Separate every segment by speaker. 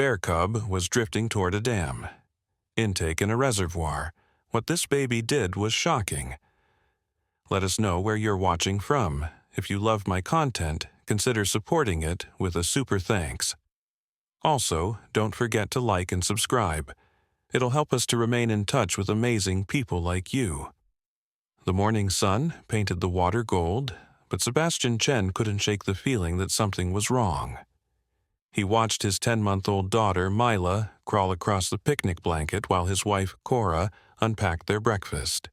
Speaker 1: bear cub was drifting toward a dam. Intake in a reservoir. What this baby did was shocking. Let us know where you're watching from. If you love my content, consider supporting it with a super thanks. Also, don't forget to like and subscribe. It'll help us to remain in touch with amazing people like you. The morning sun painted the water gold, but Sebastian Chen couldn't shake the feeling that something was wrong. He watched his 10-month-old daughter, Mila, crawl across the picnic blanket while his wife, Cora, unpacked their breakfast.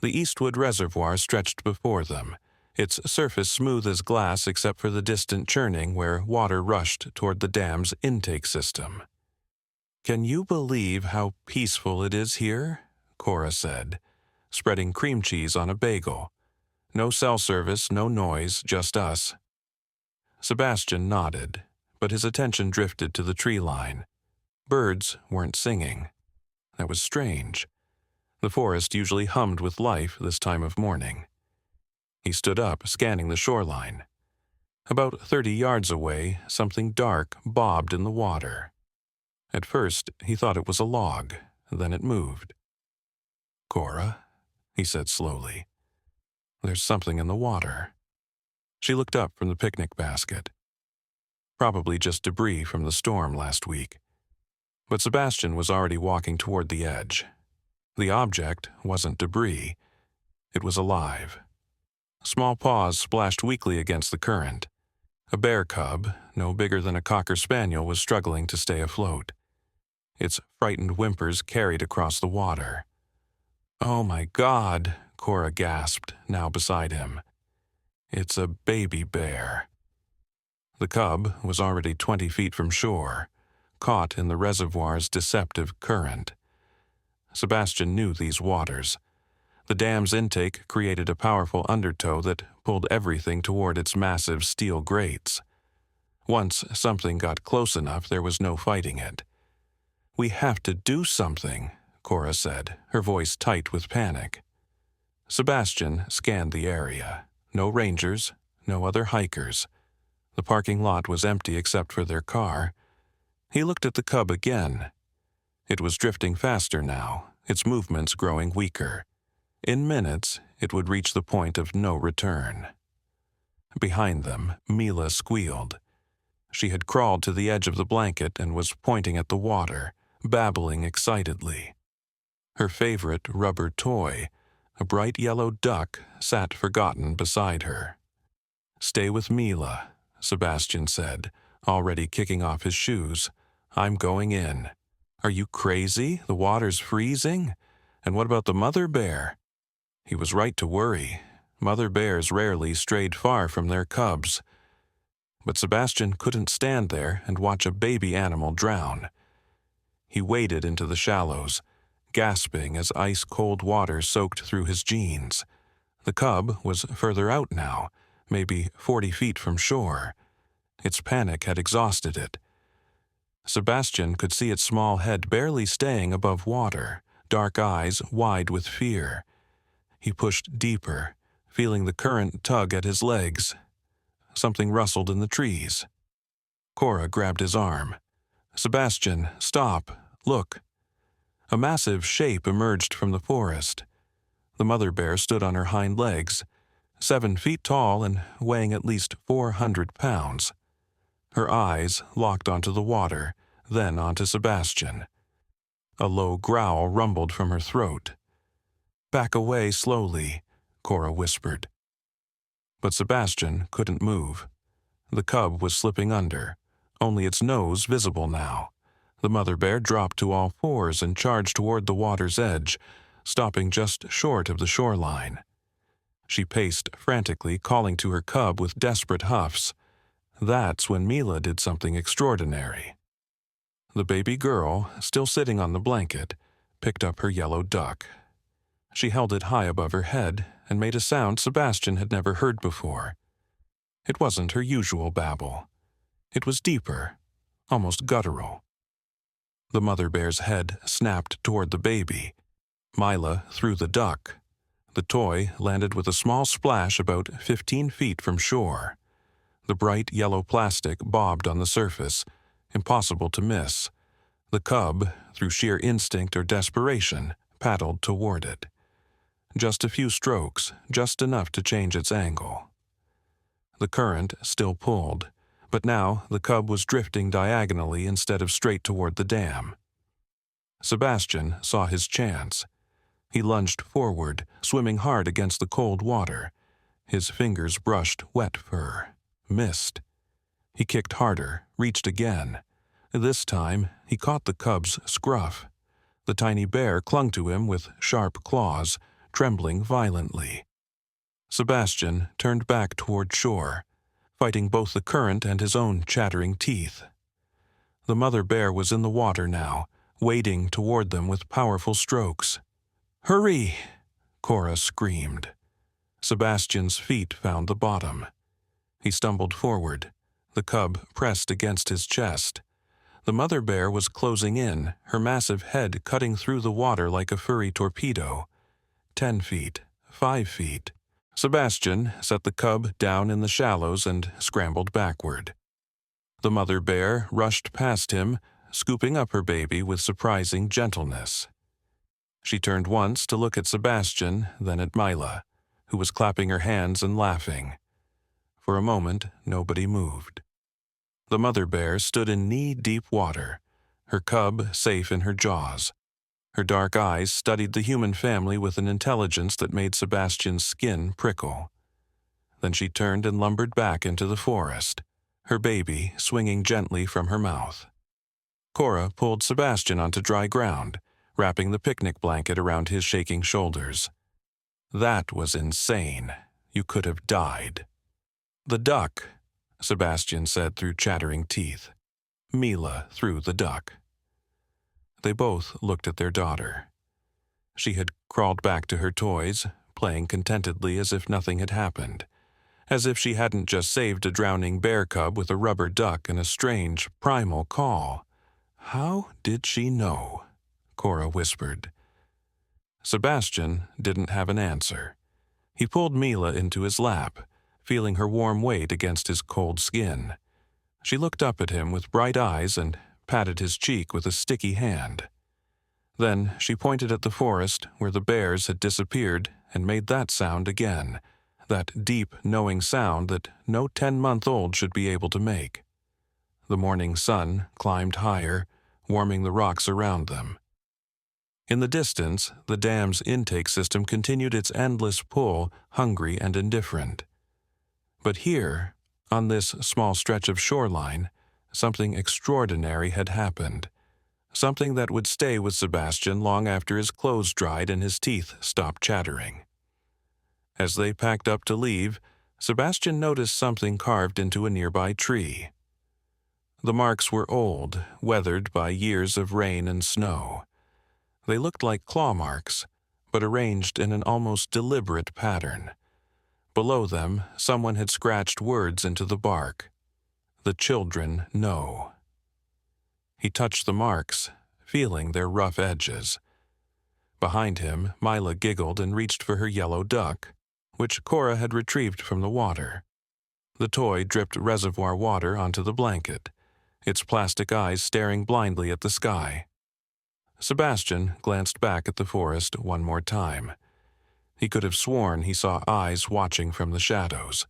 Speaker 1: The Eastwood Reservoir stretched before them, its surface smooth as glass except for the distant churning where water rushed toward the dam's intake system. "Can you believe how peaceful it is here?" Cora said, spreading cream cheese on a bagel. "No cell service, no noise, just us." Sebastian nodded, but his attention drifted to the tree line. Birds weren't singing. That was strange. The forest usually hummed with life this time of morning. He stood up, scanning the shoreline. About 30 yards away, something dark bobbed in the water. At first, he thought it was a log, then it moved. "Cora," he said slowly, "there's something in the water." She looked up from the picnic basket. Probably just debris from the storm last week. But Sebastian was already walking toward the edge. The object wasn't debris. It was alive. Small paws splashed weakly against the current. A bear cub, no bigger than a cocker spaniel, was struggling to stay afloat. Its frightened whimpers carried across the water. "Oh my God," Cora gasped, now beside him. "It's a baby bear." The cub was already 20 feet from shore, caught in the reservoir's deceptive current. Sebastian knew these waters. The dam's intake created a powerful undertow that pulled everything toward its massive steel grates. Once something got close enough, there was no fighting it. "We have to do something," Cora said, her voice tight with panic. Sebastian scanned the area. No rangers, no other hikers. The parking lot was empty except for their car. He looked at the cub again. It was drifting faster now, its movements growing weaker. In minutes, it would reach the point of no return. Behind them, Mila squealed. She had crawled to the edge of the blanket and was pointing at the water, babbling excitedly. Her favorite rubber toy, a bright yellow duck, sat forgotten beside her. "Stay with Mila," Sebastian said, already kicking off his shoes. "I'm going in." "Are you crazy? The water's freezing? And what about the mother bear?" He was right to worry. Mother bears rarely strayed far from their cubs. But Sebastian couldn't stand there and watch a baby animal drown. He waded into the shallows, gasping as ice-cold water soaked through his jeans. The cub was further out now, maybe 40 feet from shore. Its panic had exhausted it. Sebastian could see its small head barely staying above water, dark eyes wide with fear. He pushed deeper, feeling the current tug at his legs. Something rustled in the trees. Cora grabbed his arm. "Sebastian, stop. Look." A massive shape emerged from the forest. The mother bear stood on her hind legs, 7 feet tall and weighing at least 400 pounds. Her eyes locked onto the water, then onto Sebastian. A low growl rumbled from her throat. "Back away slowly," Cora whispered. But Sebastian couldn't move. The cub was slipping under, only its nose visible now. The mother bear dropped to all fours and charged toward the water's edge, stopping just short of the shoreline. She paced frantically, calling to her cub with desperate huffs. That's when Mila did something extraordinary. The baby girl, still sitting on the blanket, picked up her yellow duck. She held it high above her head and made a sound Sebastian had never heard before. It wasn't her usual babble. It was deeper, almost guttural. The mother bear's head snapped toward the baby. Mila threw the duck. The toy landed with a small splash about 15 feet from shore. The bright yellow plastic bobbed on the surface, impossible to miss. The cub, through sheer instinct or desperation, paddled toward it. Just a few strokes, just enough to change its angle. The current still pulled, but now the cub was drifting diagonally instead of straight toward the dam. Sebastian saw his chance. He lunged forward, swimming hard against the cold water. His fingers brushed wet fur. Missed. He kicked harder, reached again. This time, he caught the cub's scruff. The tiny bear clung to him with sharp claws, trembling violently. Sebastian turned back toward shore, fighting both the current and his own chattering teeth. The mother bear was in the water now, wading toward them with powerful strokes. "Hurry!" Cora screamed. Sebastian's feet found the bottom. He stumbled forward. The cub pressed against his chest. The mother bear was closing in, her massive head cutting through the water like a furry torpedo. 10 feet, 5 feet. Sebastian set the cub down in the shallows and scrambled backward. The mother bear rushed past him, scooping up her baby with surprising gentleness. She turned once to look at Sebastian, then at Mila, who was clapping her hands and laughing. For a moment, nobody moved. The mother bear stood in knee-deep water, her cub safe in her jaws. Her dark eyes studied the human family with an intelligence that made Sebastian's skin prickle. Then she turned and lumbered back into the forest, her baby swinging gently from her mouth. Cora pulled Sebastian onto dry ground, wrapping the picnic blanket around his shaking shoulders. That was insane. You could have died. "The duck," Sebastian said through chattering teeth. Mila threw the duck. They both looked at their daughter. She had crawled back to her toys, playing contentedly as if nothing had happened, as if she hadn't just saved a drowning bear cub with a rubber duck and a strange, primal call. How did she know? Cora whispered. Sebastian didn't have an answer. He pulled Mila into his lap, feeling her warm weight against his cold skin. She looked up at him with bright eyes and patted his cheek with a sticky hand. Then she pointed at the forest where the bears had disappeared and made that sound again, that deep, knowing sound that no 10-month-old should be able to make. The morning sun climbed higher, warming the rocks around them. In the distance, the dam's intake system continued its endless pull, hungry and indifferent. But here, on this small stretch of shoreline, something extraordinary had happened, something that would stay with Sebastian long after his clothes dried and his teeth stopped chattering. As they packed up to leave, Sebastian noticed something carved into a nearby tree. The marks were old, weathered by years of rain and snow. They looked like claw marks, but arranged in an almost deliberate pattern. Below them, someone had scratched words into the bark. "The children know." He touched the marks, feeling their rough edges. Behind him, Mila giggled and reached for her yellow duck, which Cora had retrieved from the water. The toy dripped reservoir water onto the blanket, its plastic eyes staring blindly at the sky. Sebastian glanced back at the forest one more time. He could have sworn he saw eyes watching from the shadows.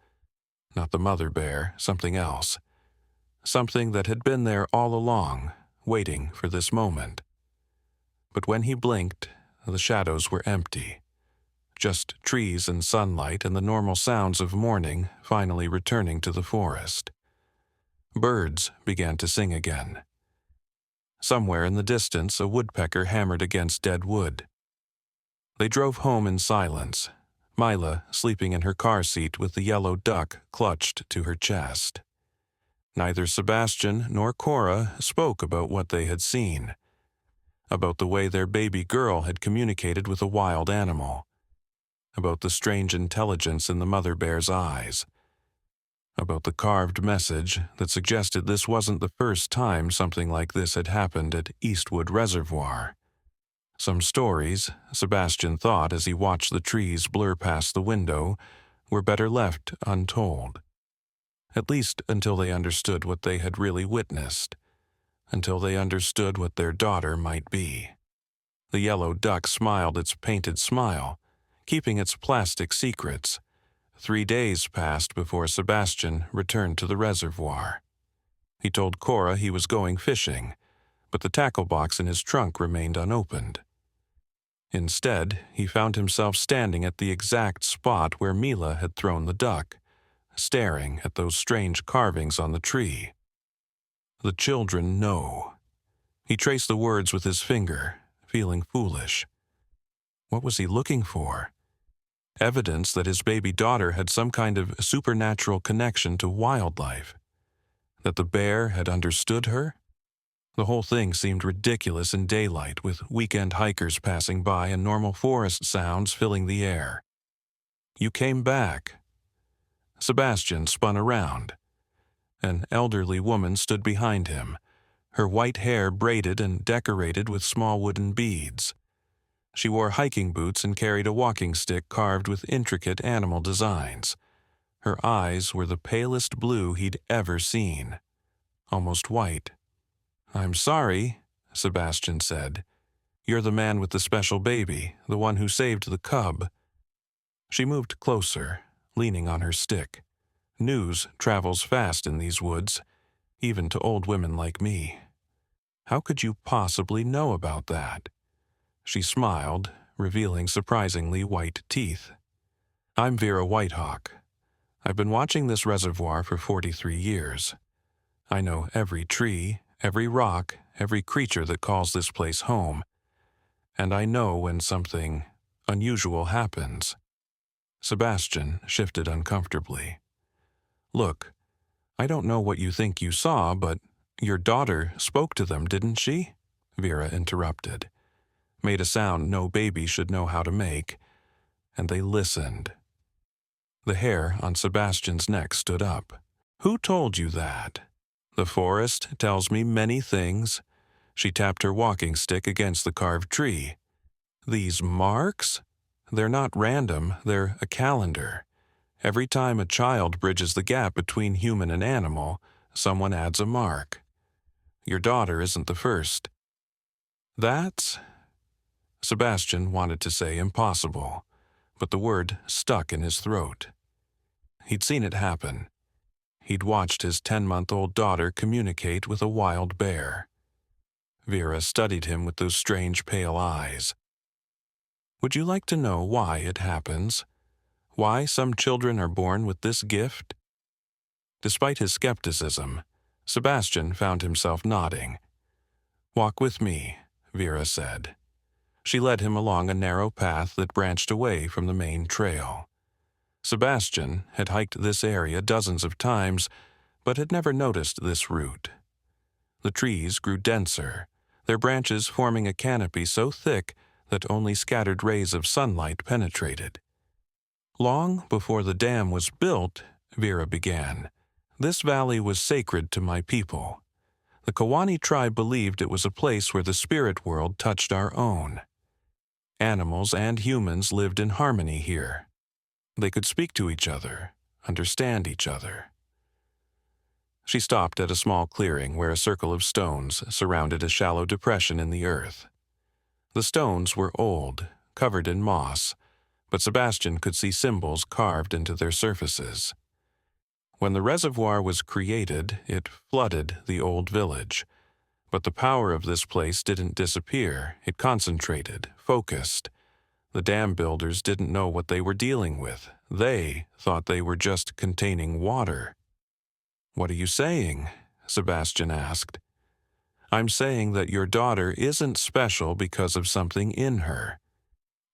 Speaker 1: Not the mother bear, something else. Something that had been there all along, waiting for this moment. But when he blinked, the shadows were empty. Just trees and sunlight and the normal sounds of morning finally returning to the forest. Birds began to sing again. Somewhere in the distance, a woodpecker hammered against dead wood. They drove home in silence, Mila sleeping in her car seat with the yellow duck clutched to her chest. Neither Sebastian nor Cora spoke about what they had seen, about the way their baby girl had communicated with a wild animal, about the strange intelligence in the mother bear's eyes, about the carved message that suggested this wasn't the first time something like this had happened at Eastwood Reservoir. Some stories, Sebastian thought as he watched the trees blur past the window, were better left untold. At least until they understood what they had really witnessed. until they understood what their daughter might be. The yellow duck smiled its painted smile, keeping its plastic secrets. 3 days passed before Sebastian returned to the reservoir. He told Cora he was going fishing, but the tackle box in his trunk remained unopened. Instead, he found himself standing at the exact spot where Mila had thrown the duck, staring at those strange carvings on the tree. The children know. He traced the words with his finger, feeling foolish. What was he looking for? Evidence that his baby daughter had some kind of supernatural connection to wildlife. That the bear had understood her? The whole thing seemed ridiculous in daylight, with weekend hikers passing by and normal forest sounds filling the air. You came back. Sebastian spun around. An elderly woman stood behind him, her white hair braided and decorated with small wooden beads. She wore hiking boots and carried a walking stick carved with intricate animal designs. Her eyes were the palest blue he'd ever seen, almost white. "I'm sorry," Sebastian said. "You're the man with the special baby, the one who saved the cub." She moved closer, leaning on her stick. News travels fast in these woods, even to old women like me. How could you possibly know about that? She smiled, revealing surprisingly white teeth. "I'm Vera Whitehawk. I've been watching this reservoir for 43 years. I know every tree, every rock, every creature that calls this place home. And I know when something unusual happens." Sebastian shifted uncomfortably. "Look, I don't know what you think you saw, but your daughter spoke to them, didn't she?" Vera interrupted. Made a sound no baby should know how to make, and they listened. The hair on Sebastian's neck stood up. "Who told you that?" "The forest tells me many things." She tapped her walking stick against the carved tree. "These marks? They're not random, they're a calendar. Every time a child bridges the gap between human and animal, someone adds a mark. Your daughter isn't the first." "That's—" Sebastian wanted to say impossible, but the word stuck in his throat. He'd seen it happen. He'd watched his 10-month-old daughter communicate with a wild bear. Vera studied him with those strange pale eyes. "Would you like to know why it happens? Why some children are born with this gift?" Despite his skepticism, Sebastian found himself nodding. "Walk with me," Vera said. She led him along a narrow path that branched away from the main trail. Sebastian had hiked this area dozens of times, but had never noticed this route. The trees grew denser, their branches forming a canopy so thick that only scattered rays of sunlight penetrated. "Long before the dam was built," Vera began, "this valley was sacred to my people. The Kawani tribe believed it was a place where the spirit world touched our own. Animals and humans lived in harmony here. They could speak to each other, understand each other." She stopped at a small clearing where a circle of stones surrounded a shallow depression in the earth. The stones were old, covered in moss, but Sebastian could see symbols carved into their surfaces. When the reservoir was created, it flooded the old village. But the power of this place didn't disappear, it concentrated, focused. The dam builders didn't know what they were dealing with. They thought they were just containing water. "What are you saying?" Sebastian asked. "I'm saying that your daughter isn't special because of something in her.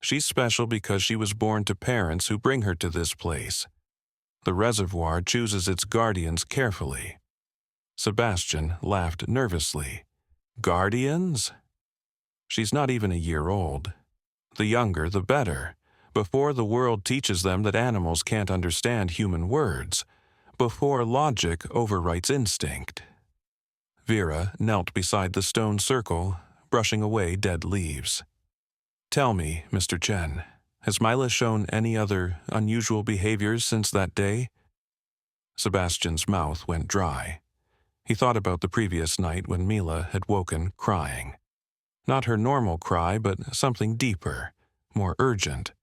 Speaker 1: She's special because she was born to parents who bring her to this place. The reservoir chooses its guardians carefully." Sebastian laughed nervously. "Guardians?" "She's not even a year old. The younger, the better. Before the world teaches them that animals can't understand human words. Before logic overwrites instinct." Vera knelt beside the stone circle, brushing away dead leaves. "Tell me, Mr. Chen, has Mila shown any other unusual behaviors since that day?" Sebastian's mouth went dry. He thought about the previous night when Mila had woken crying. Not her normal cry, but something deeper, more urgent.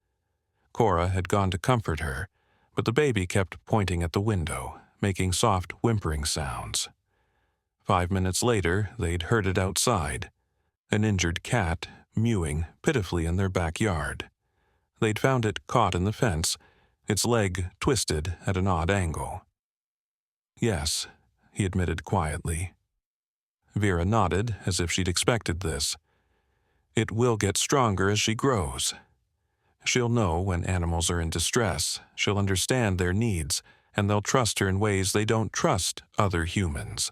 Speaker 1: Cora had gone to comfort her, but the baby kept pointing at the window, making soft whimpering sounds. 5 minutes later, they'd heard it outside, an injured cat mewing pitifully in their backyard. They'd found it caught in the fence, its leg twisted at an odd angle. Yes, he admitted quietly. Vera nodded as if she'd expected this. It will get stronger as she grows. She'll know when animals are in distress, she'll understand their needs, and they'll trust her in ways they don't trust other humans.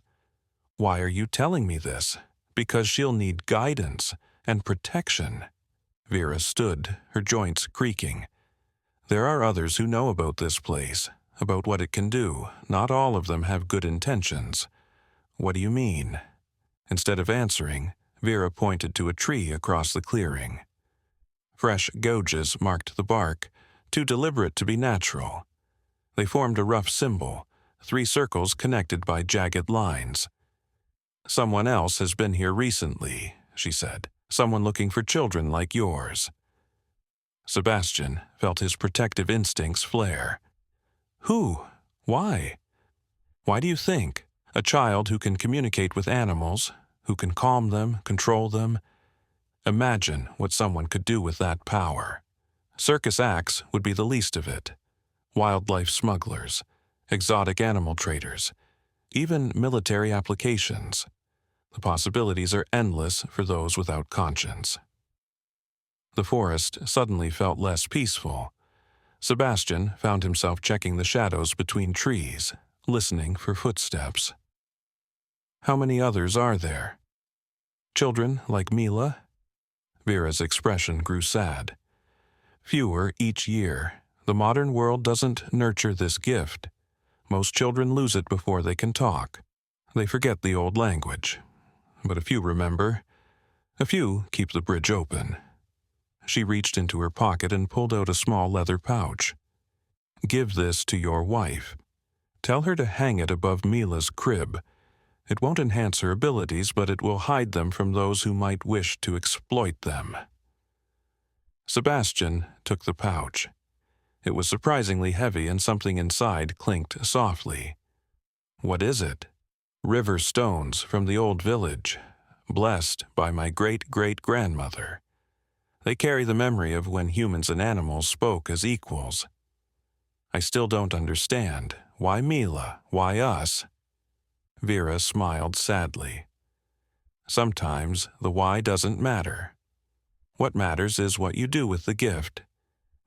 Speaker 1: Why are you telling me this? Because she'll need guidance and protection. Vera stood, her joints creaking. There are others who know about this place, about what it can do. Not all of them have good intentions. What do you mean? Instead of answering, Vera pointed to a tree across the clearing. Fresh gouges marked the bark, too deliberate to be natural. They formed a rough symbol, 3 circles connected by jagged lines. Someone else has been here recently, she said. Someone looking for children like yours. Sebastian felt his protective instincts flare. Who? Why? Why do you think? A child who can communicate with animals, who can calm them, control them. Imagine what someone could do with that power. Circus acts would be the least of it. Wildlife smugglers, exotic animal traders, even military applications. The possibilities are endless for those without conscience. The forest suddenly felt less peaceful. Sebastian found himself checking the shadows between trees, listening for footsteps. How many others are there? Children like Mila? Vera's expression grew sad. Fewer each year. The modern world doesn't nurture this gift. Most children lose it before they can talk. They forget the old language. But a few remember. A few keep the bridge open. She reached into her pocket and pulled out a small leather pouch. Give this to your wife. Tell her to hang it above Mila's crib. It won't enhance her abilities, but it will hide them from those who might wish to exploit them. Sebastian took the pouch. It was surprisingly heavy and something inside clinked softly. What is it? River stones from the old village, blessed by my great-great-grandmother. They carry the memory of when humans and animals spoke as equals. I still don't understand. Why Mila? Why us? Vera smiled sadly. Sometimes the why doesn't matter. What matters is what you do with the gift.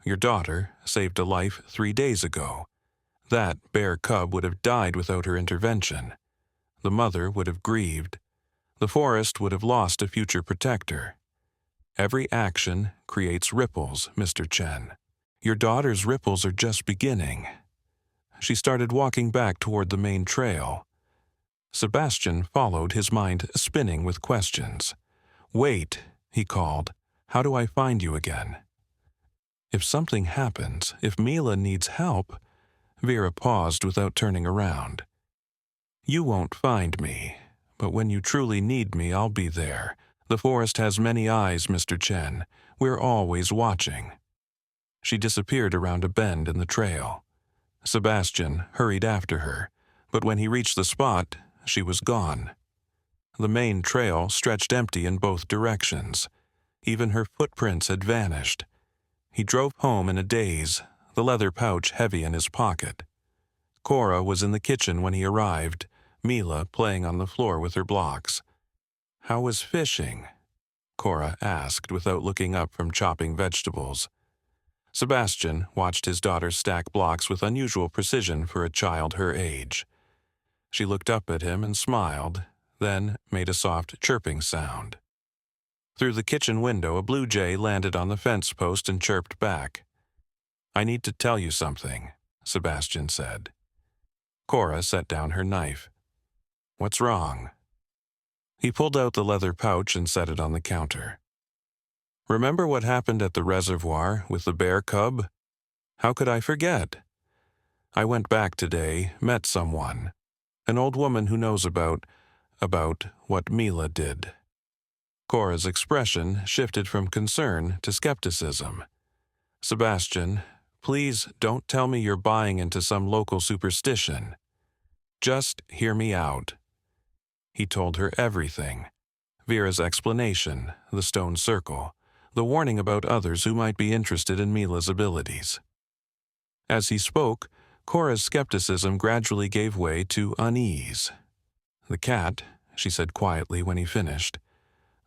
Speaker 1: Your daughter saved a life 3 days ago. That bear cub would have died without her intervention. The mother would have grieved. The forest would have lost a future protector. Every action creates ripples, Mr. Chen. Your daughter's ripples are just beginning. She started walking back toward the main trail. Sebastian followed, his mind spinning with questions. Wait, he called. How do I find you again? If something happens, if Mila needs help... Vera paused without turning around. You won't find me, but when you truly need me, I'll be there. The forest has many eyes, Mr. Chen. We're always watching. She disappeared around a bend in the trail. Sebastian hurried after her, but when he reached the spot, she was gone. The main trail stretched empty in both directions. Even her footprints had vanished. He drove home in a daze, the leather pouch heavy in his pocket. Cora was in the kitchen when he arrived, Mila playing on the floor with her blocks. How was fishing? Cora asked without looking up from chopping vegetables. Sebastian watched his daughter stack blocks with unusual precision for a child her age. She looked up at him and smiled, then made a soft chirping sound. Through the kitchen window, a blue jay landed on the fence post and chirped back. I need to tell you something, Sebastian said. Cora set down her knife. What's wrong? He pulled out the leather pouch and set it on the counter. Remember what happened at the reservoir with the bear cub? How could I forget? I went back today, met someone. An old woman who knows about what Mila did. Cora's expression shifted from concern to skepticism. Sebastian, please don't tell me you're buying into some local superstition. Just hear me out. He told her everything. Vera's explanation, the stone circle, the warning about others who might be interested in Mila's abilities. As he spoke, Cora's skepticism gradually gave way to unease. The cat, she said quietly when he finished.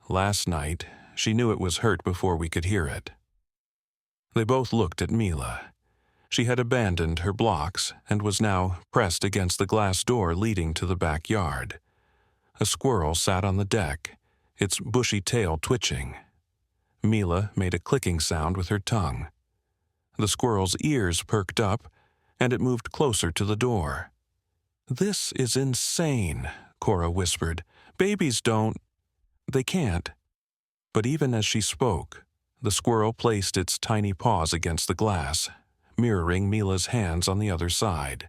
Speaker 1: Last night, she knew it was hurt before we could hear it. They both looked at Mila. She had abandoned her blocks and was now pressed against the glass door leading to the backyard. A squirrel sat on the deck, its bushy tail twitching. Mila made a clicking sound with her tongue. The squirrel's ears perked up, and it moved closer to the door. "This is insane," Cora whispered. "Babies don't. They can't." But even as she spoke, the squirrel placed its tiny paws against the glass, mirroring Mila's hands on the other side.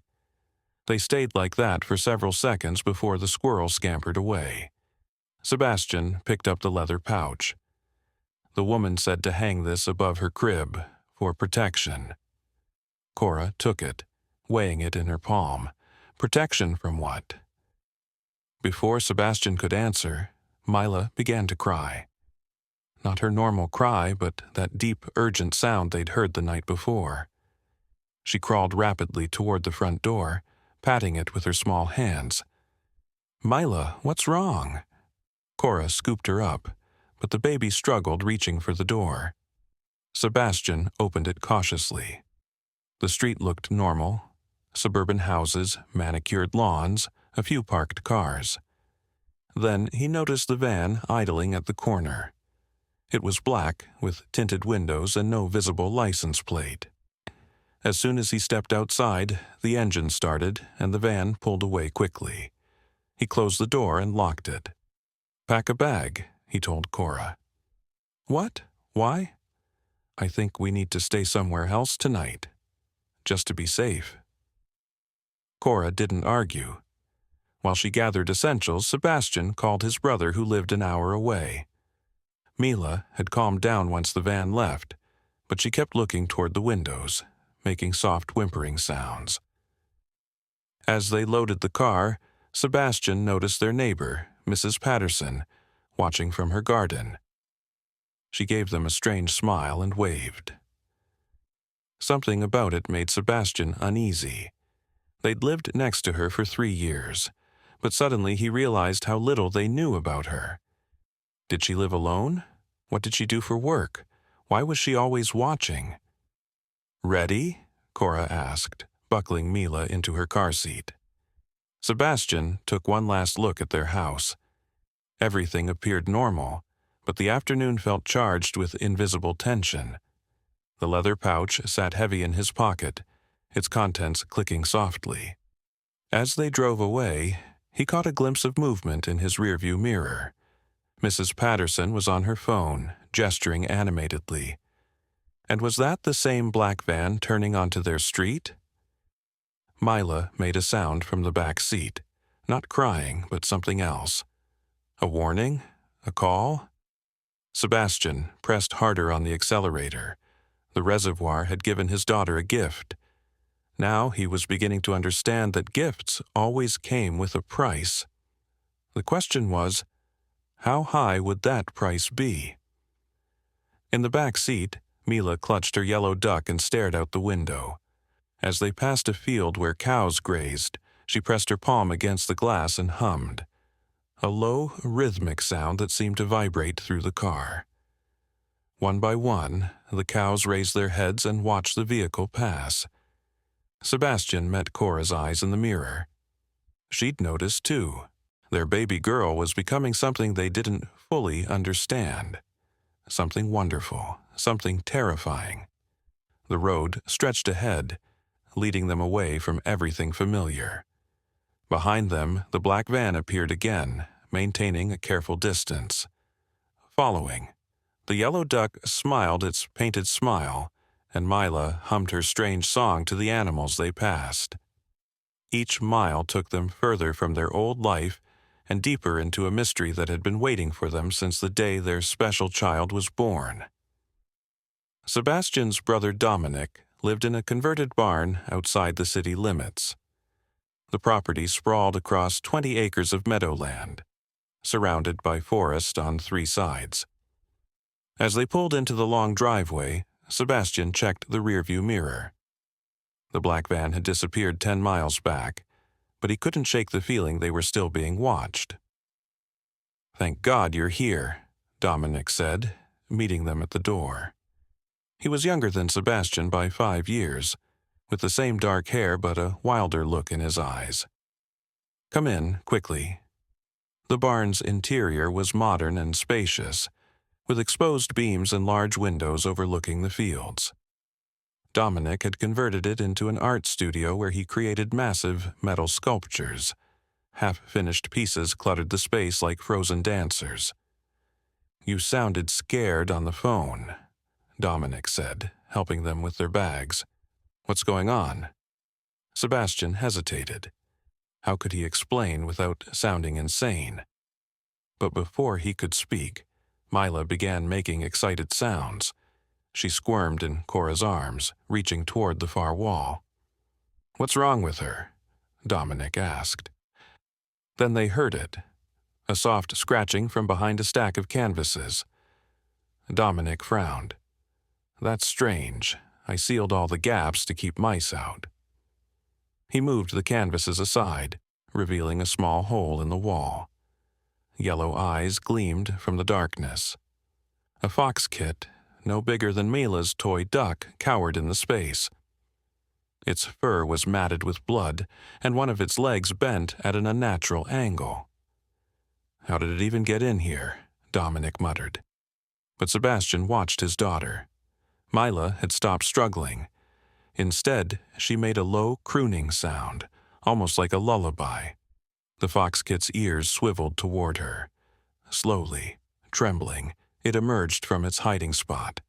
Speaker 1: They stayed like that for several seconds before the squirrel scampered away. Sebastian picked up the leather pouch. The woman said to hang this above her crib, for protection. Cora took it, weighing it in her palm. Protection from what? Before Sebastian could answer, Mila began to cry. Not her normal cry, but that deep, urgent sound they'd heard the night before. She crawled rapidly toward the front door, patting it with her small hands. "Mila, what's wrong?" Cora scooped her up, but the baby struggled, reaching for the door. Sebastian opened it cautiously. The street looked normal. Suburban houses, manicured lawns, a few parked cars. Then he noticed the van idling at the corner. It was black, with tinted windows and no visible license plate. As soon as he stepped outside, the engine started and the van pulled away quickly. He closed the door and locked it. "Pack a bag," he told Cora. "What? Why?" "I think we need to stay somewhere else tonight. Just to be safe." Cora didn't argue. While she gathered essentials, Sebastian called his brother who lived an hour away. Mila had calmed down once the van left, but she kept looking toward the windows, making soft whimpering sounds. As they loaded the car, Sebastian noticed their neighbor, Mrs. Patterson, watching from her garden. She gave them a strange smile and waved. Something about it made Sebastian uneasy. They'd lived next to her for 3 years, but suddenly he realized how little they knew about her. Did she live alone? What did she do for work? Why was she always watching? "Ready?" Cora asked, buckling Mila into her car seat. Sebastian took one last look at their house. Everything appeared normal, but the afternoon felt charged with invisible tension. The leather pouch sat heavy in his pocket, its contents clicking softly. As they drove away, he caught a glimpse of movement in his rearview mirror. Mrs. Patterson was on her phone, gesturing animatedly. And was that the same black van turning onto their street? Mila made a sound from the back seat, not crying, but something else. A warning? A call? Sebastian pressed harder on the accelerator. The Reservoir had given his daughter a gift. Now he was beginning to understand that gifts always came with a price. The question was, how high would that price be? In the back seat, Mila clutched her yellow duck and stared out the window. As they passed a field where cows grazed, she pressed her palm against the glass and hummed. A low, rhythmic sound that seemed to vibrate through the car. One by one, the cows raised their heads and watched the vehicle pass. Sebastian met Cora's eyes in the mirror. She'd noticed, too. Their baby girl was becoming something they didn't fully understand. Something wonderful, something terrifying. The road stretched ahead, leading them away from everything familiar. Behind them, the black van appeared again, maintaining a careful distance. Following, the yellow duck smiled its painted smile, and Mila hummed her strange song to the animals they passed. Each mile took them further from their old life and deeper into a mystery that had been waiting for them since the day their special child was born. Sebastian's brother Dominic lived in a converted barn outside the city limits. The property sprawled across 20 acres of meadowland, surrounded by forest on 3 sides. As they pulled into the long driveway, Sebastian checked the rearview mirror. The black van had disappeared 10 miles back, but he couldn't shake the feeling they were still being watched. "Thank God you're here," Dominic said, meeting them at the door. He was younger than Sebastian by 5 years, with the same dark hair but a wilder look in his eyes. "Come in, quickly." The barn's interior was modern and spacious, with exposed beams and large windows overlooking the fields. Dominic had converted it into an art studio where he created massive metal sculptures. Half-finished pieces cluttered the space like frozen dancers. "You sounded scared on the phone," Dominic said, helping them with their bags. "What's going on?" Sebastian hesitated. How could he explain without sounding insane? But before he could speak, Mila began making excited sounds. She squirmed in Cora's arms, reaching toward the far wall. "What's wrong with her?" Dominic asked. Then they heard it, a soft scratching from behind a stack of canvases. Dominic frowned. "That's strange. I sealed all the gaps to keep mice out." He moved the canvases aside, revealing a small hole in the wall. Yellow eyes gleamed from the darkness. A fox kit, no bigger than Mila's toy duck, cowered in the space. Its fur was matted with blood, and one of its legs bent at an unnatural angle. "How did it even get in here?" Dominic muttered. But Sebastian watched his daughter. Mila had stopped struggling. Instead, she made a low, crooning sound, almost like a lullaby. The fox kit's ears swiveled toward her. Slowly, trembling, it emerged from its hiding spot.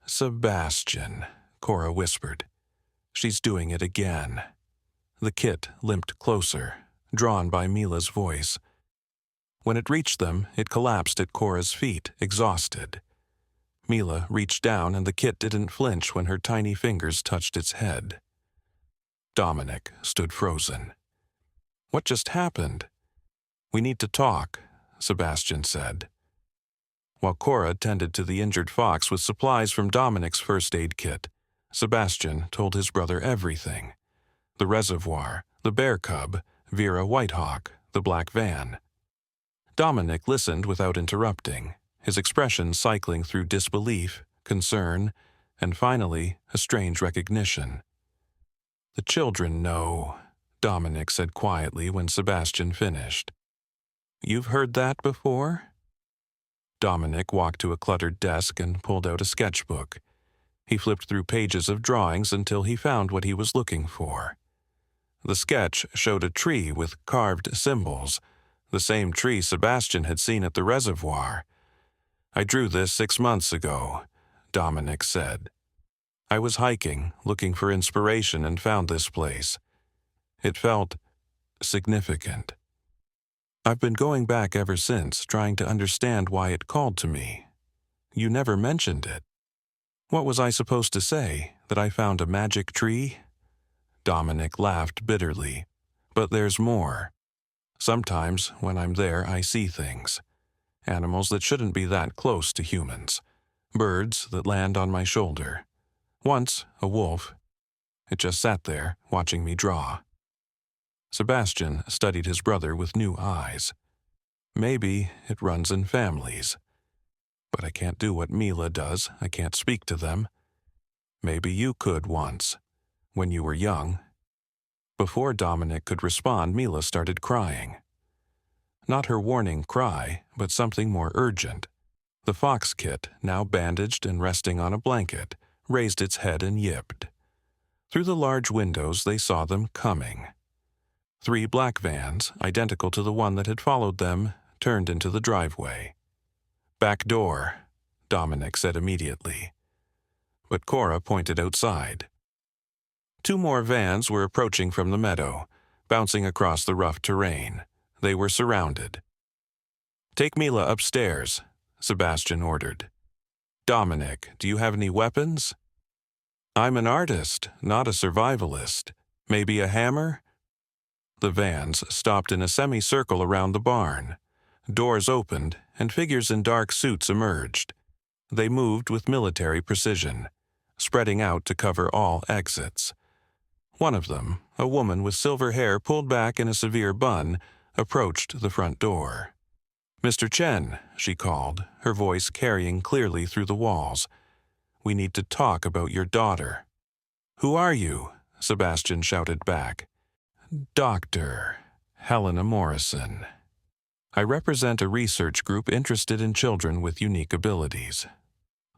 Speaker 1: "Sebastian," Cora whispered. "She's doing it again." The kit limped closer, drawn by Mila's voice. When it reached them, it collapsed at Cora's feet, exhausted. Mila reached down and the kit didn't flinch when her tiny fingers touched its head. Dominic stood frozen. "What just happened?" "We need to talk," Sebastian said. While Cora tended to the injured fox with supplies from Dominic's first aid kit, Sebastian told his brother everything. The reservoir, the bear cub, Vera Whitehawk, the black van. Dominic listened without interrupting, his expression cycling through disbelief, concern, and finally a strange recognition. "The children know," Dominic said quietly when Sebastian finished. "You've heard that before?" Dominic walked to a cluttered desk and pulled out a sketchbook. He flipped through pages of drawings until he found what he was looking for. The sketch showed a tree with carved symbols, the same tree Sebastian had seen at the reservoir. "I drew this 6 months ago," Dominic said. "I was hiking, looking for inspiration, and found this place. It felt significant. I've been going back ever since, trying to understand why it called to me. You never mentioned it. What was I supposed to say, that I found a magic tree?" Dominic laughed bitterly. "But there's more. Sometimes, when I'm there, I see things. Animals that shouldn't be that close to humans. Birds that land on my shoulder. Once, a wolf. It just sat there, watching me draw." Sebastian studied his brother with new eyes. "Maybe it runs in families. But I can't do what Mila does. I can't speak to them. Maybe you could once, when you were young." Before Dominic could respond, Mila started crying. Not her warning cry, but something more urgent. The fox kit, now bandaged and resting on a blanket, raised its head and yipped. Through the large windows they saw them coming. 3 black vans, identical to the one that had followed them, turned into the driveway. "Back door," Dominic said immediately. But Cora pointed outside. 2 more vans were approaching from the meadow, bouncing across the rough terrain. They were surrounded. "Take Mila upstairs," Sebastian ordered. "Dominic, do you have any weapons?" "I'm an artist, not a survivalist. Maybe a hammer?" The vans stopped in a semicircle around the barn. Doors opened, and figures in dark suits emerged. They moved with military precision, spreading out to cover all exits. One of them, a woman with silver hair pulled back in a severe bun, approached the front door. "Mr. Chen," she called, her voice carrying clearly through the walls. "We need to talk about your daughter." "Who are you?" Sebastian shouted back. "Dr. Helena Morrison. I represent a research group interested in children with unique abilities.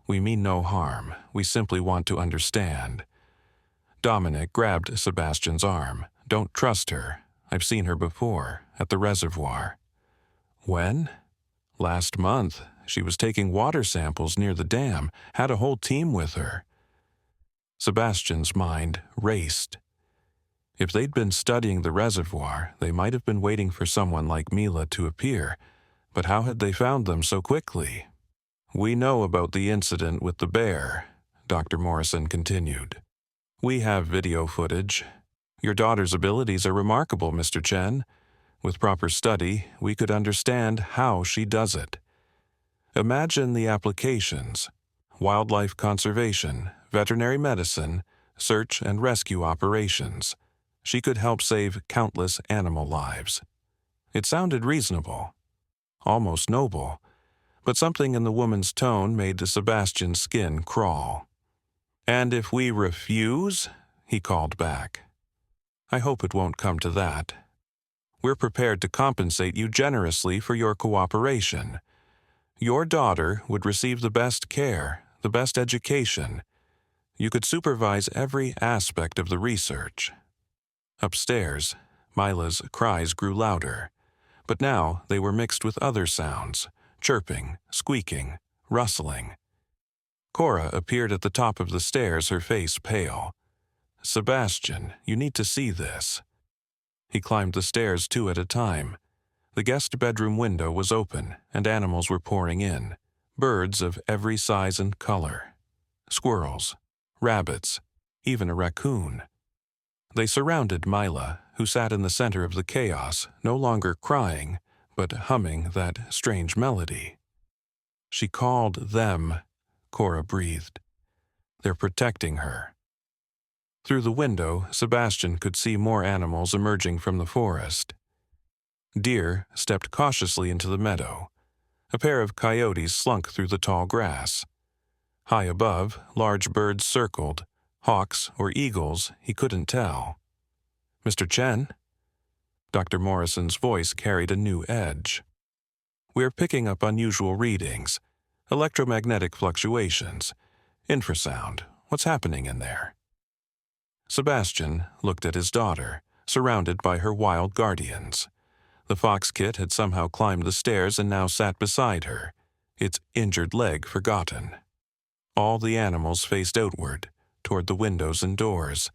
Speaker 1: We mean no harm. We simply want to understand." Dominic grabbed Sebastian's arm. "Don't trust her. I've seen her before, at the reservoir." "When?" "Last month. She was taking water samples near the dam, had a whole team with her." Sebastian's mind raced. If they'd been studying the reservoir, they might have been waiting for someone like Mila to appear, but how had they found them so quickly? "We know about the incident with the bear," Dr. Morrison continued. "We have video footage. Your daughter's abilities are remarkable, Mr. Chen. With proper study, we could understand how she does it. Imagine the applications: wildlife conservation, veterinary medicine, search and rescue operations. She could help save countless animal lives." It sounded reasonable, almost noble, but something in the woman's tone made Sebastian's skin crawl. "And if we refuse?" he called back. "I hope it won't come to that. We're prepared to compensate you generously for your cooperation. Your daughter would receive the best care, the best education. You could supervise every aspect of the research." Upstairs, Mila's cries grew louder, but now they were mixed with other sounds: chirping, squeaking, rustling. Cora appeared at the top of the stairs, her face pale. "Sebastian, you need to see this." He climbed the stairs 2 at a time. The guest bedroom window was open, and animals were pouring in, birds of every size and color. Squirrels, rabbits, even a raccoon. They surrounded Mila, who sat in the center of the chaos, no longer crying, but humming that strange melody. "She called them," Cora breathed. "They're protecting her." Through the window, Sebastian could see more animals emerging from the forest. Deer stepped cautiously into the meadow. A pair of coyotes slunk through the tall grass. High above, large birds circled, hawks or eagles, he couldn't tell. "Mr. Chen?" Dr. Morrison's voice carried a new edge. "We're picking up unusual readings, electromagnetic fluctuations, infrasound. What's happening in there?" Sebastian looked at his daughter, surrounded by her wild guardians. The fox kit had somehow climbed the stairs and now sat beside her, its injured leg forgotten. All the animals faced outward, toward the windows and doors,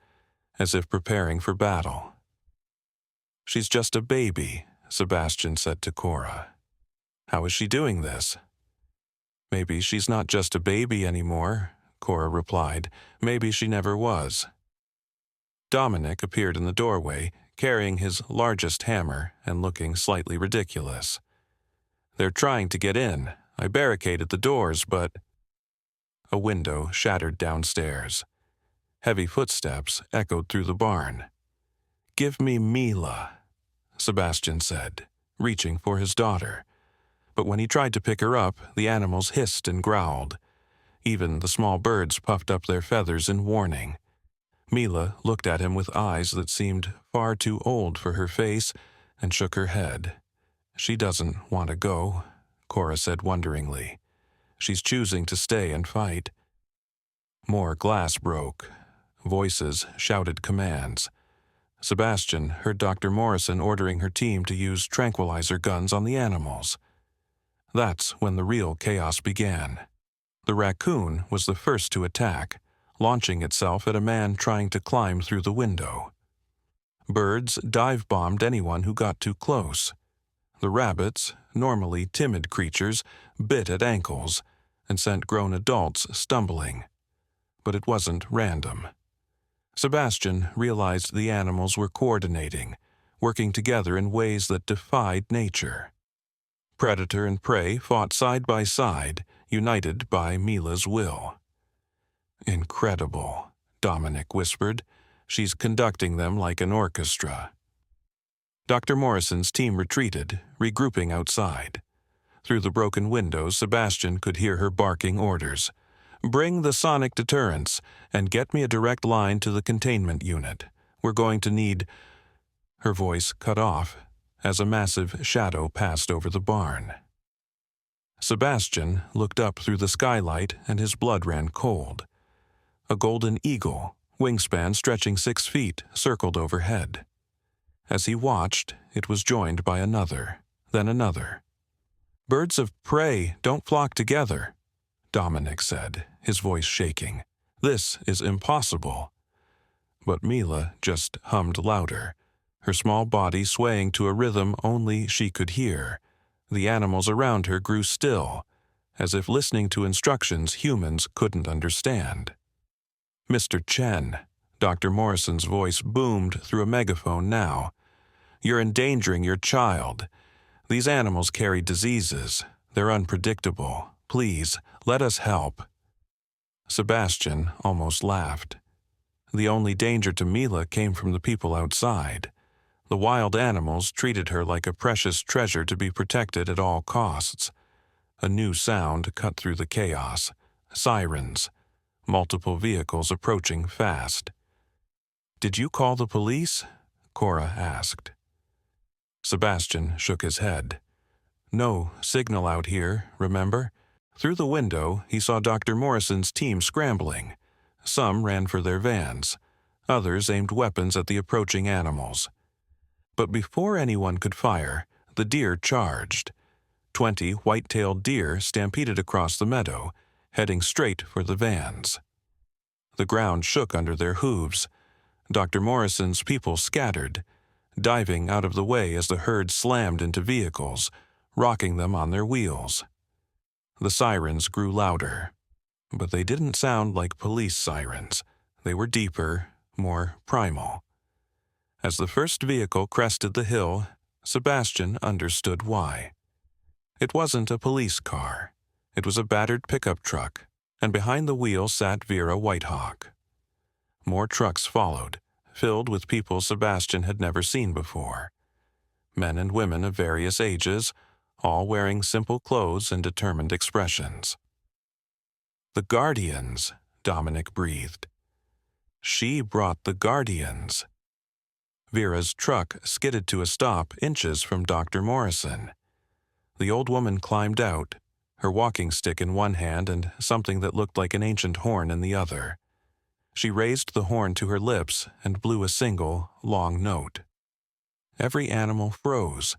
Speaker 1: as if preparing for battle. "She's just a baby," Sebastian said to Cora. "How is she doing this?" "Maybe she's not just a baby anymore," Cora replied. "Maybe she never was." Dominic appeared in the doorway, carrying his largest hammer and looking slightly ridiculous. "They're trying to get in. I barricaded the doors, but—" A window shattered downstairs. Heavy footsteps echoed through the barn. "Give me Mila," Sebastian said, reaching for his daughter. But when he tried to pick her up, the animals hissed and growled. Even the small birds puffed up their feathers in warning. Mila looked at him with eyes that seemed far too old for her face and shook her head. "She doesn't want to go," Cora said wonderingly. "She's choosing to stay and fight." More glass broke. Voices shouted commands. Sebastian heard Dr. Morrison ordering her team to use tranquilizer guns on the animals. That's when the real chaos began. The raccoon was the first to attack, launching itself at a man trying to climb through the window. Birds dive-bombed anyone who got too close. The rabbits, normally timid creatures, bit at ankles and sent grown adults stumbling. But it wasn't random. Sebastian realized the animals were coordinating, working together in ways that defied nature. Predator and prey fought side by side, united by Mila's will. "Incredible," Dominic whispered. "She's conducting them like an orchestra." Dr. Morrison's team retreated, regrouping outside. Through the broken windows, Sebastian could hear her barking orders. "Bring the sonic deterrents, and get me a direct line to the containment unit. We're going to need—" Her voice cut off as a massive shadow passed over the barn. Sebastian looked up through the skylight and his blood ran cold. A golden eagle, wingspan stretching 6 feet, circled overhead. As he watched, it was joined by another, then another. "Birds of prey don't flock together," Dominic said, his voice shaking. "This is impossible." But Mila just hummed louder, her small body swaying to a rhythm only she could hear. The animals around her grew still, as if listening to instructions humans couldn't understand. "Mr. Chen," Dr. Morrison's voice boomed through a megaphone now. "You're endangering your child. These animals carry diseases. They're unpredictable. Please, let us help." Sebastian almost laughed. The only danger to Mila came from the people outside. The wild animals treated her like a precious treasure to be protected at all costs. A new sound cut through the chaos. Sirens. Multiple vehicles approaching fast. "Did you call the police?" Cora asked. Sebastian shook his head. "No signal out here, remember?" Through the window, he saw Dr. Morrison's team scrambling. Some ran for their vans. Others aimed weapons at the approaching animals. But before anyone could fire, the deer charged. 20 white-tailed deer stampeded across the meadow, heading straight for the vans. The ground shook under their hooves. Dr. Morrison's people scattered, diving out of the way as the herd slammed into vehicles, rocking them on their wheels. The sirens grew louder, but they didn't sound like police sirens. They were deeper, more primal. As the first vehicle crested the hill, Sebastian understood why. It wasn't a police car. It was a battered pickup truck, and behind the wheel sat Vera Whitehawk. More trucks followed, filled with people Sebastian had never seen before. Men and women of various ages, all wearing simple clothes and determined expressions. "The Guardians," Dominic breathed. She brought the Guardians. Vera's truck skidded to a stop inches from Dr. Morrison. The old woman climbed out, her walking stick in one hand and something that looked like an ancient horn in the other. She raised the horn to her lips and blew a single, long note. Every animal froze.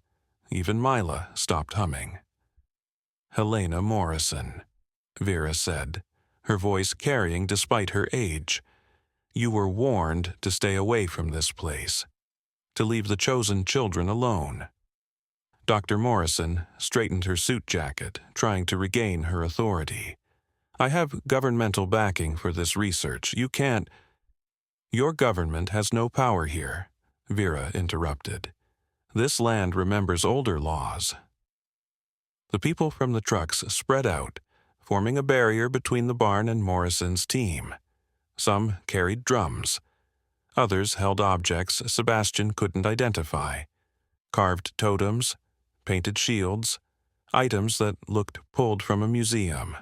Speaker 1: Even Mila stopped humming. "Helena Morrison," Vera said, her voice carrying despite her age. "You were warned to stay away from this place, to leave the chosen children alone." Dr. Morrison straightened her suit jacket, trying to regain her authority. "I have governmental backing for this research. You can't—" "Your government has no power here," Vera interrupted. "This land remembers older laws." The people from the trucks spread out, forming a barrier between the barn and Morrison's team. Some carried drums. Others held objects Sebastian couldn't identify. Carved totems, painted shields, items that looked pulled from a museum.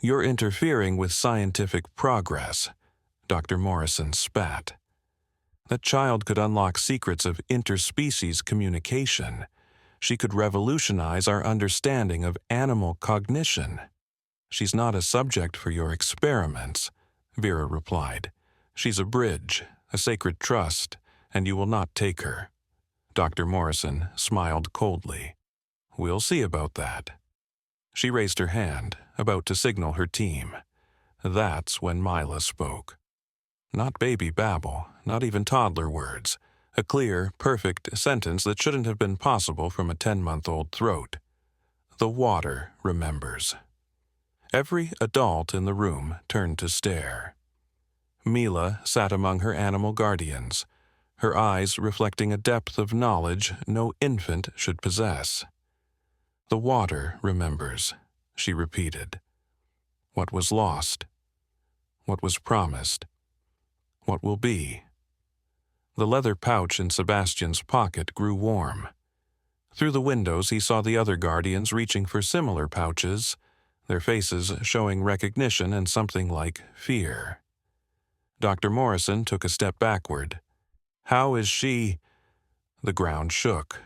Speaker 1: "You're interfering with scientific progress," Dr. Morrison spat. "That child could unlock secrets of interspecies communication. She could revolutionize our understanding of animal cognition." "She's not a subject for your experiments," Vera replied. "She's a bridge, a sacred trust, and you will not take her." Dr. Morrison smiled coldly. "We'll see about that." She raised her hand, about to signal her team. That's when Mila spoke. Not baby babble, not even toddler words. A clear, perfect sentence that shouldn't have been possible from a 10-month-old throat. The water remembers. Every adult in the room turned to stare. Mila sat among her animal guardians, her eyes reflecting a depth of knowledge no infant should possess. The water remembers, she repeated. What was lost? What was promised? What will be? The leather pouch in Sebastian's pocket grew warm. Through the windows he saw the other guardians reaching for similar pouches, their faces showing recognition and something like fear. Dr. Morrison took a step backward. How is she? The ground shook.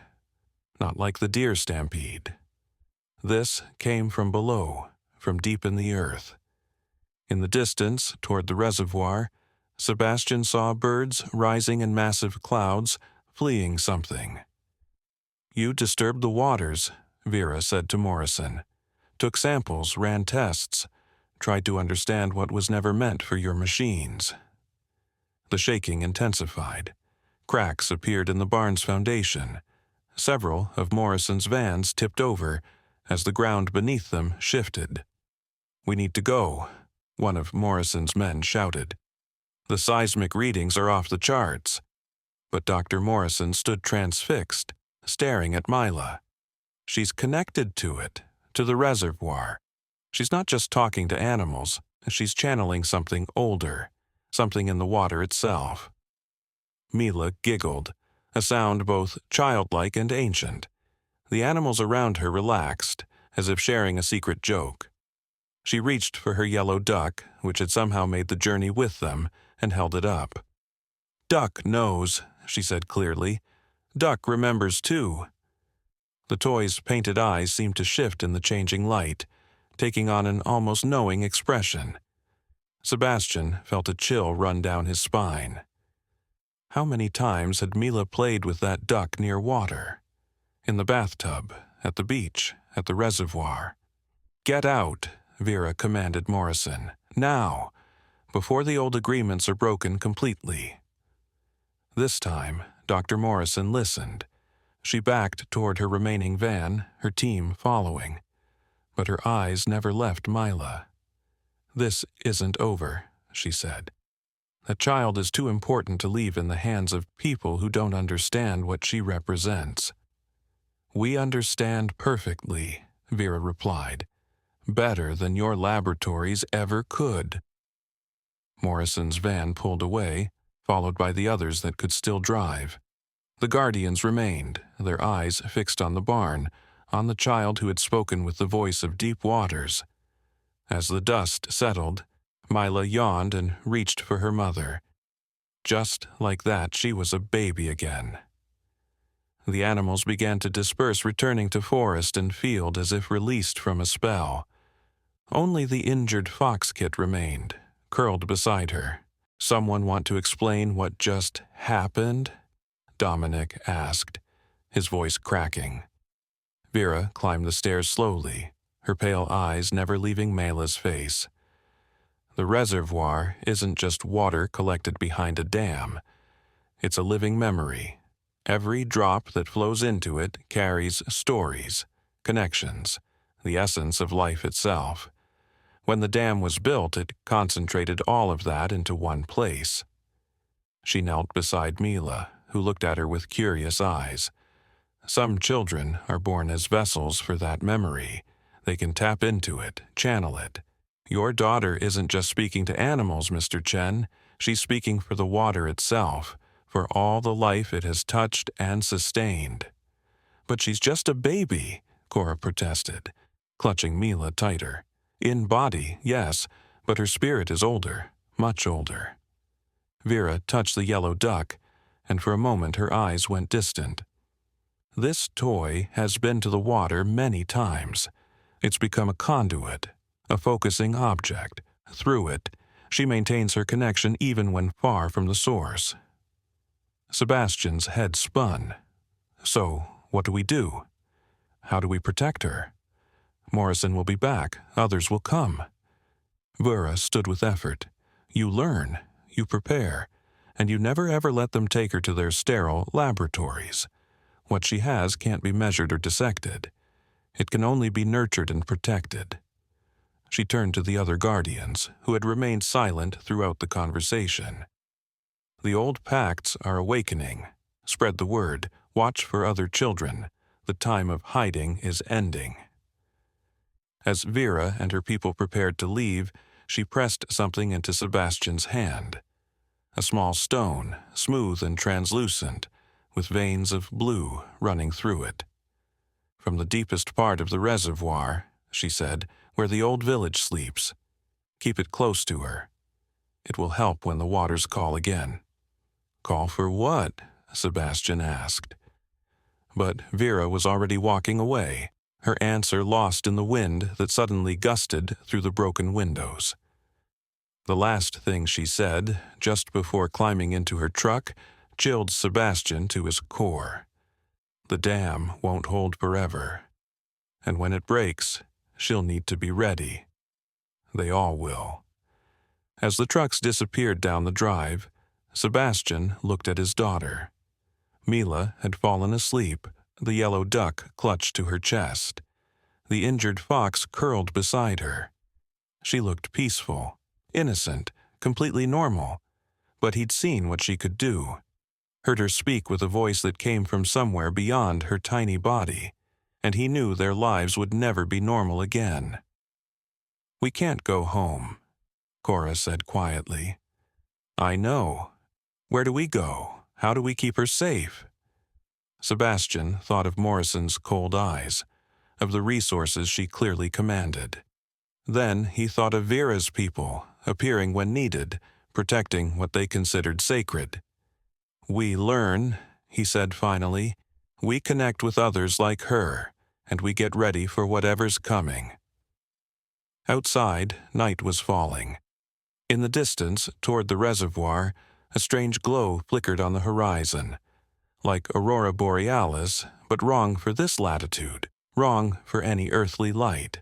Speaker 1: Not like the deer stampede. This came from below, from deep in the earth. In the distance, toward the reservoir, Sebastian saw birds rising in massive clouds, fleeing something. You disturbed the waters, Vera said to Morrison. Took samples, ran tests, tried to understand what was never meant for your machines. The shaking intensified. Cracks appeared in the barn's foundation. Several of Morrison's vans tipped over as the ground beneath them shifted. We need to go, one of Morrison's men shouted. The seismic readings are off the charts. But Dr. Morrison stood transfixed, staring at Mila. She's connected to it, to the reservoir. She's not just talking to animals, she's channeling something older, something in the water itself. Mila giggled, a sound both childlike and ancient. The animals around her relaxed, as if sharing a secret joke. She reached for her yellow duck, which had somehow made the journey with them, and held it up. Duck knows, she said clearly. Duck remembers too. The toy's painted eyes seemed to shift in the changing light, taking on an almost knowing expression. Sebastian felt a chill run down his spine. How many times had Mila played with that duck near water? In the bathtub, at the beach, at the reservoir. Get out, Vera commanded Morrison. Now, before the old agreements are broken completely. This time, Dr. Morrison listened. She backed toward her remaining van, her team following. But her eyes never left Mila. This isn't over, she said. That child is too important to leave in the hands of people who don't understand what she represents. We understand perfectly, Vera replied. Better than your laboratories ever could. Morrison's van pulled away, followed by the others that could still drive. The guardians remained, their eyes fixed on the barn, on the child who had spoken with the voice of deep waters. As the dust settled, Mila yawned and reached for her mother. Just like that, she was a baby again. The animals began to disperse, returning to forest and field as if released from a spell. Only the injured fox kit remained, curled beside her. Someone want to explain what just happened? Dominic asked, his voice cracking. Vera climbed the stairs slowly, her pale eyes never leaving Mila's face. The reservoir isn't just water collected behind a dam. It's a living memory. Every drop that flows into it carries stories, connections, the essence of life itself. When the dam was built, it concentrated all of that into one place. She knelt beside Mila, who looked at her with curious eyes. Some children are born as vessels for that memory. They can tap into it, channel it. Your daughter isn't just speaking to animals, Mr. Chen. She's speaking for the water itself, for all the life it has touched and sustained. But she's just a baby, Cora protested, clutching Mila tighter. In body, yes, but her spirit is older, much older. Vera touched the yellow duck, and for a moment her eyes went distant. This toy has been to the water many times. It's become a conduit, a focusing object. Through it, she maintains her connection even when far from the source. Sebastian's head spun. So, what do we do? How do we protect her? Morrison will be back. Others will come. Vera stood with effort. You learn, you prepare, and you never ever let them take her to their sterile laboratories. What she has can't be measured or dissected. It can only be nurtured and protected. She turned to the other guardians, who had remained silent throughout the conversation. The old pacts are awakening. Spread the word. Watch for other children. The time of hiding is ending. As Vera and her people prepared to leave, she pressed something into Sebastian's hand. A small stone, smooth and translucent, with veins of blue running through it. From the deepest part of the reservoir, she said, where the old village sleeps. Keep it close to her. It will help when the waters call again. Call for what? Sebastian asked. But Vera was already walking away, her answer lost in the wind that suddenly gusted through the broken windows. The last thing she said, just before climbing into her truck, chilled Sebastian to his core. The dam won't hold forever, and when it breaks, she'll need to be ready. They all will. As the trucks disappeared down the drive, Sebastian looked at his daughter. Mila had fallen asleep, the yellow duck clutched to her chest. The injured fox curled beside her. She looked peaceful, innocent, completely normal, but he'd seen what she could do, heard her speak with a voice that came from somewhere beyond her tiny body, and he knew their lives would never be normal again. We can't go home, Cora said quietly. I know. Where do we go? How do we keep her safe? Sebastian thought of Morrison's cold eyes, of the resources she clearly commanded. Then he thought of Vera's people, appearing when needed, protecting what they considered sacred. We learn, he said finally. We connect with others like her, and we get ready for whatever's coming. Outside, night was falling. In the distance, toward the reservoir, a strange glow flickered on the horizon, like Aurora Borealis, but wrong for this latitude, wrong for any earthly light.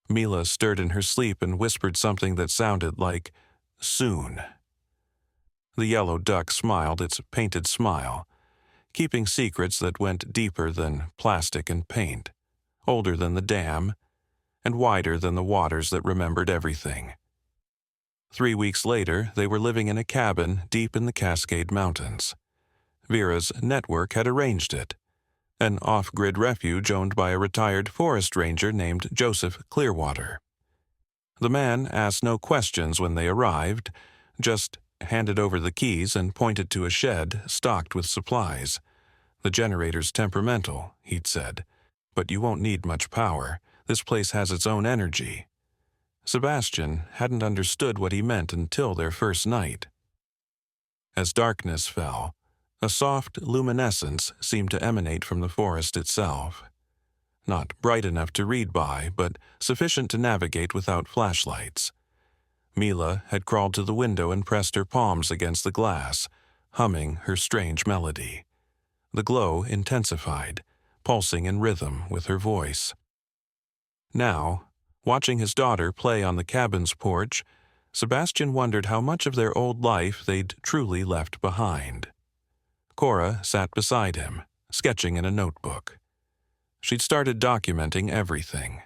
Speaker 1: Mila stirred in her sleep and whispered something that sounded like, soon. The yellow duck smiled its painted smile, keeping secrets that went deeper than plastic and paint, older than the dam, and wider than the waters that remembered everything. 3 weeks later, they were living in a cabin deep in the Cascade Mountains. Vera's network had arranged it, an off-grid refuge owned by a retired forest ranger named Joseph Clearwater. The man asked no questions when they arrived, just handed over the keys and pointed to a shed stocked with supplies. The generator's temperamental, he'd said, but you won't need much power. This place has its own energy. Sebastian hadn't understood what he meant until their first night. As darkness fell, a soft luminescence seemed to emanate from the forest itself. Not bright enough to read by, but sufficient to navigate without flashlights. Mila had crawled to the window and pressed her palms against the glass, humming her strange melody. The glow intensified, pulsing in rhythm with her voice. Now, watching his daughter play on the cabin's porch, Sebastian wondered how much of their old life they'd truly left behind. Cora sat beside him, sketching in a notebook. She'd started documenting everything.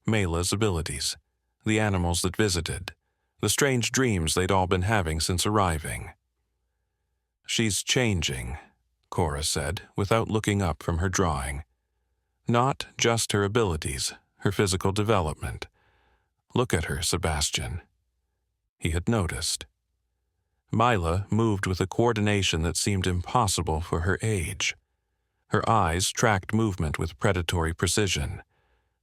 Speaker 1: Mila's abilities, the animals that visited, the strange dreams they'd all been having since arriving. She's changing, Cora said, without looking up from her drawing. Not just her abilities, her physical development. Look at her, Sebastian. He had noticed. Mila moved with a coordination that seemed impossible for her age. Her eyes tracked movement with predatory precision,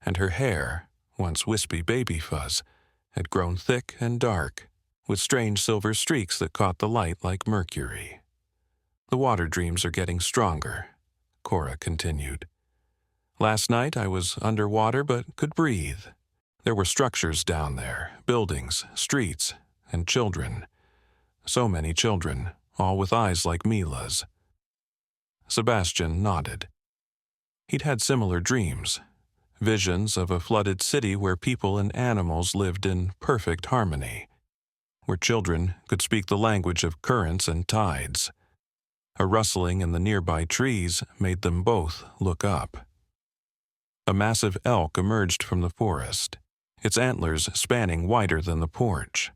Speaker 1: and her hair, once wispy baby fuzz, had grown thick and dark, with strange silver streaks that caught the light like mercury. The water dreams are getting stronger, Cora continued. Last night I was underwater but could breathe. There were structures down there, buildings, streets, and children. So many children, all with eyes like Mila's. Sebastian nodded. He'd had similar dreams. visions of a flooded city where people and animals lived in perfect harmony, where children could speak the language of currents and tides. A rustling in the nearby trees made them both look up. A massive elk emerged from the forest, its antlers spanning wider than the porch.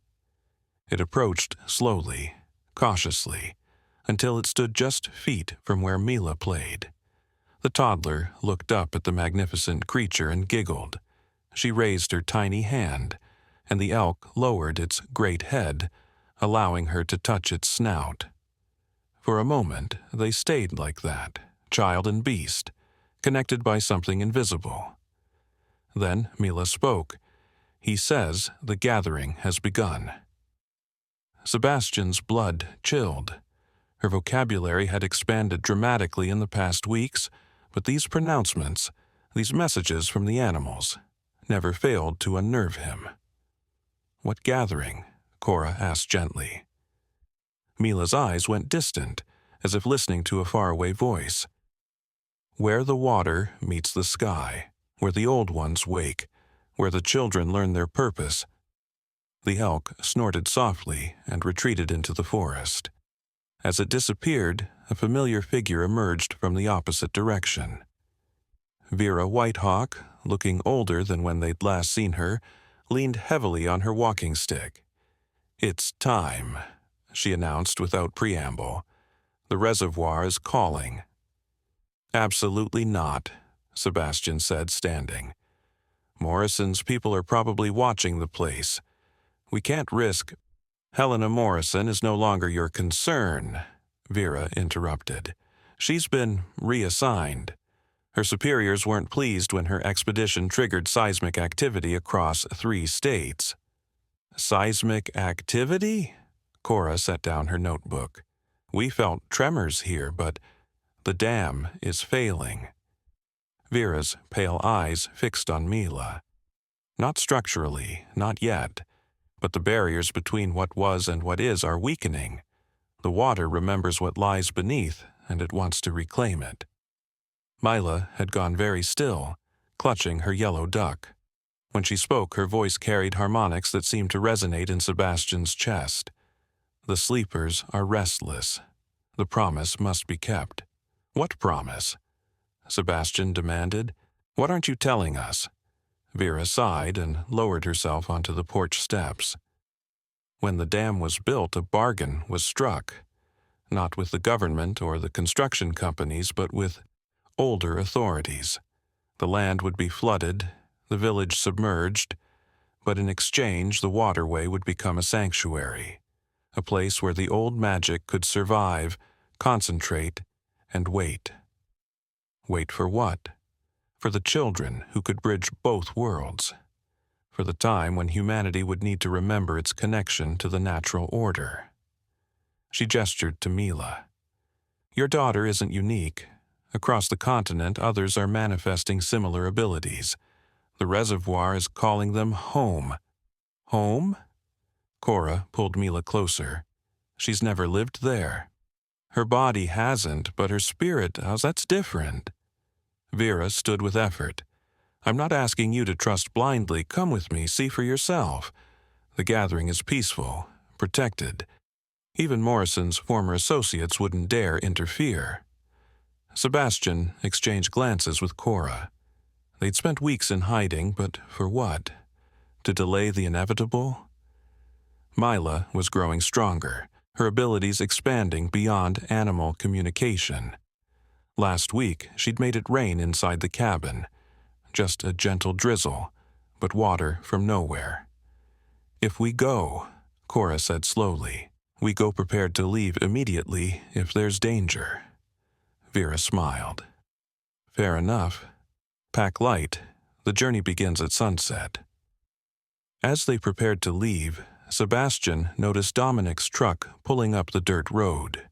Speaker 1: It approached slowly, cautiously, until it stood just feet from where Mila played. The toddler looked up at the magnificent creature and giggled. She raised her tiny hand, and the elk lowered its great head, allowing her to touch its snout. For a moment, they stayed like that, child and beast, connected by something invisible. Then Mila spoke. "He says the gathering has begun." Sebastian's blood chilled. Her vocabulary had expanded dramatically in the past weeks, but these pronouncements, these messages from the animals, never failed to unnerve him. "What gathering?" Cora asked gently. Mila's eyes went distant, as if listening to a faraway voice. "Where the water meets the sky, where the old ones wake, where the children learn their purpose." The elk snorted softly and retreated into the forest. As it disappeared, a familiar figure emerged from the opposite direction. Vera Whitehawk, looking older than when they'd last seen her, leaned heavily on her walking stick. "It's time," she announced without preamble. "The reservoir is calling." "Absolutely not," Sebastian said, standing. "Morrison's people are probably watching the place. We can't risk—" "Helena Morrison is no longer your concern," Vera interrupted. "She's been reassigned. Her superiors weren't pleased when her expedition triggered seismic activity across 3 states. "Seismic activity?" Cora set down her notebook. "We felt tremors here, but the dam is failing." Vera's pale eyes fixed on Mila. "Not structurally, not yet. But the barriers between what was and what is are weakening. The water remembers what lies beneath, and it wants to reclaim it." Mila had gone very still, clutching her yellow duck. When she spoke, her voice carried harmonics that seemed to resonate in Sebastian's chest. "The sleepers are restless. The promise must be kept." "What promise?" Sebastian demanded. "What aren't you telling us?" Vera sighed and lowered herself onto the porch steps. "When the dam was built, a bargain was struck. Not with the government or the construction companies, but with older authorities. The land would be flooded, the village submerged, but in exchange the waterway would become a sanctuary, a place where the old magic could survive, concentrate, and wait. Wait for what? For the children who could bridge both worlds. For the time when humanity would need to remember its connection to the natural order." She gestured to Mila. "Your daughter isn't unique. Across the continent, others are manifesting similar abilities. The reservoir is calling them home." "Home?" Cora pulled Mila closer. "She's never lived there." "Her body hasn't, but her spirit does. That's different." Vera stood with effort. "I'm not asking you to trust blindly. Come with me, see for yourself. The gathering is peaceful, protected. Even Morrison's former associates wouldn't dare interfere." Sebastian exchanged glances with Cora. They'd spent weeks in hiding, but for what? To delay the inevitable? Mila was growing stronger, her abilities expanding beyond animal communication. Last week, she'd made it rain inside the cabin. Just a gentle drizzle, but water from nowhere. "If we go," Cora said slowly, "we go prepared to leave immediately if there's danger." Vera smiled. "Fair enough. Pack light. The journey begins at sunset." As they prepared to leave, Sebastian noticed Dominic's truck pulling up the dirt road.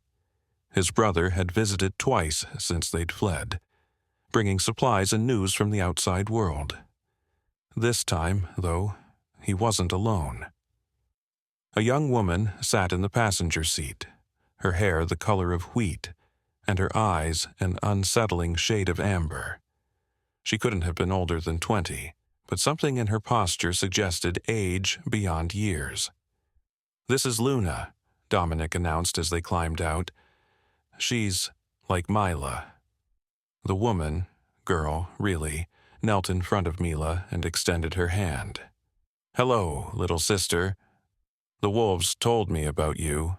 Speaker 1: His brother had visited twice since they'd fled, bringing supplies and news from the outside world. This time, though, he wasn't alone. A young woman sat in the passenger seat, her hair the color of wheat, and her eyes an unsettling shade of amber. She couldn't have been older than 20, but something in her posture suggested age beyond years. "This is Luna," Dominic announced as they climbed out. "She's like Mila." The woman, girl, really, knelt in front of Mila and extended her hand. "Hello, little sister. The wolves told me about you."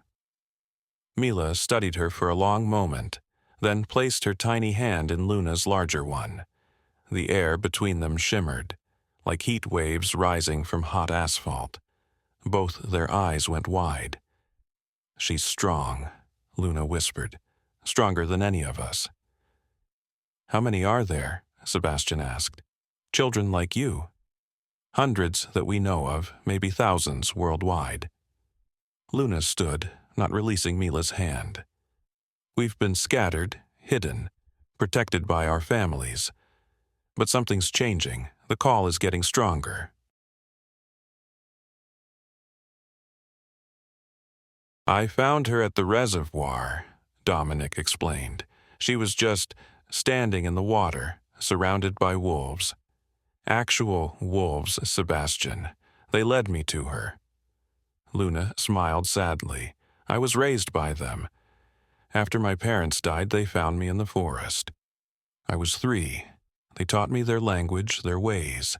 Speaker 1: Mila studied her for a long moment, then placed her tiny hand in Luna's larger one. The air between them shimmered, like heat waves rising from hot asphalt. Both their eyes went wide. "She's strong," Luna whispered. "Stronger than any of us." "How many are there?" Sebastian asked. "Children like you?" "Hundreds that we know of, maybe thousands worldwide." Luna stood, not releasing Mila's hand. "We've been scattered, hidden, protected by our families. But something's changing. The call is getting stronger." "I found her at the reservoir," Dominic explained. "She was just standing in the water, surrounded by wolves. Actual wolves, Sebastian. They led me to her." Luna smiled sadly. "I was raised by them. After my parents died, they found me in the forest. I was 3. They taught me their language, their ways.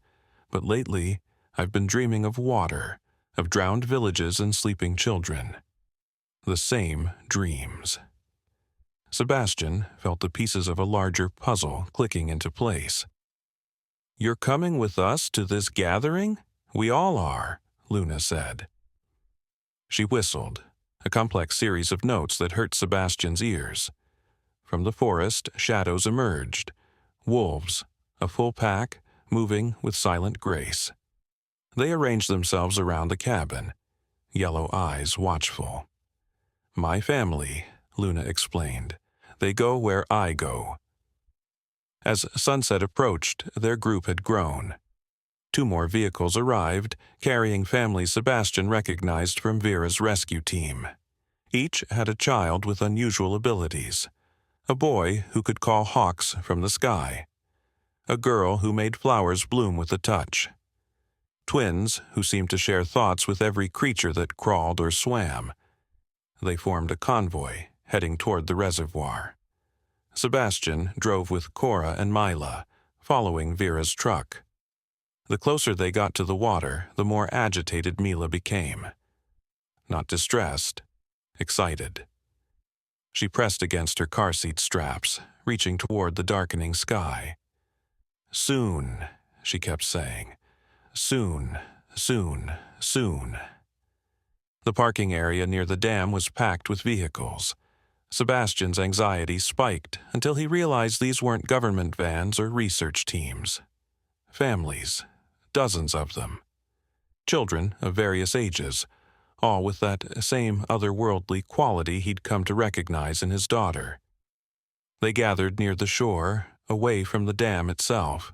Speaker 1: But lately, I've been dreaming of water, of drowned villages and sleeping children. The same dreams." Sebastian felt the pieces of a larger puzzle clicking into place. "You're coming with us to this gathering? We all are," Luna said. She whistled, a complex series of notes that hurt Sebastian's ears. From the forest, shadows emerged. Wolves, a full pack, moving with silent grace. They arranged themselves around the cabin, yellow eyes watchful. "My family," Luna explained. "They go where I go." As sunset approached, their group had grown. 2 more vehicles arrived, carrying families Sebastian recognized from Vera's rescue team. Each had a child with unusual abilities. A boy who could call hawks from the sky. A girl who made flowers bloom with a touch. Twins who seemed to share thoughts with every creature that crawled or swam. They formed a convoy, heading toward the reservoir. Sebastian drove with Cora and Mila, following Vera's truck. The closer they got to the water, the more agitated Mila became. Not distressed, excited. She pressed against her car seat straps, reaching toward the darkening sky. "Soon," she kept saying. "Soon, soon, soon." The parking area near the dam was packed with vehicles. Sebastian's anxiety spiked until he realized these weren't government vans or research teams. Families, dozens of them. Children of various ages, all with that same otherworldly quality he'd come to recognize in his daughter. They gathered near the shore, away from the dam itself.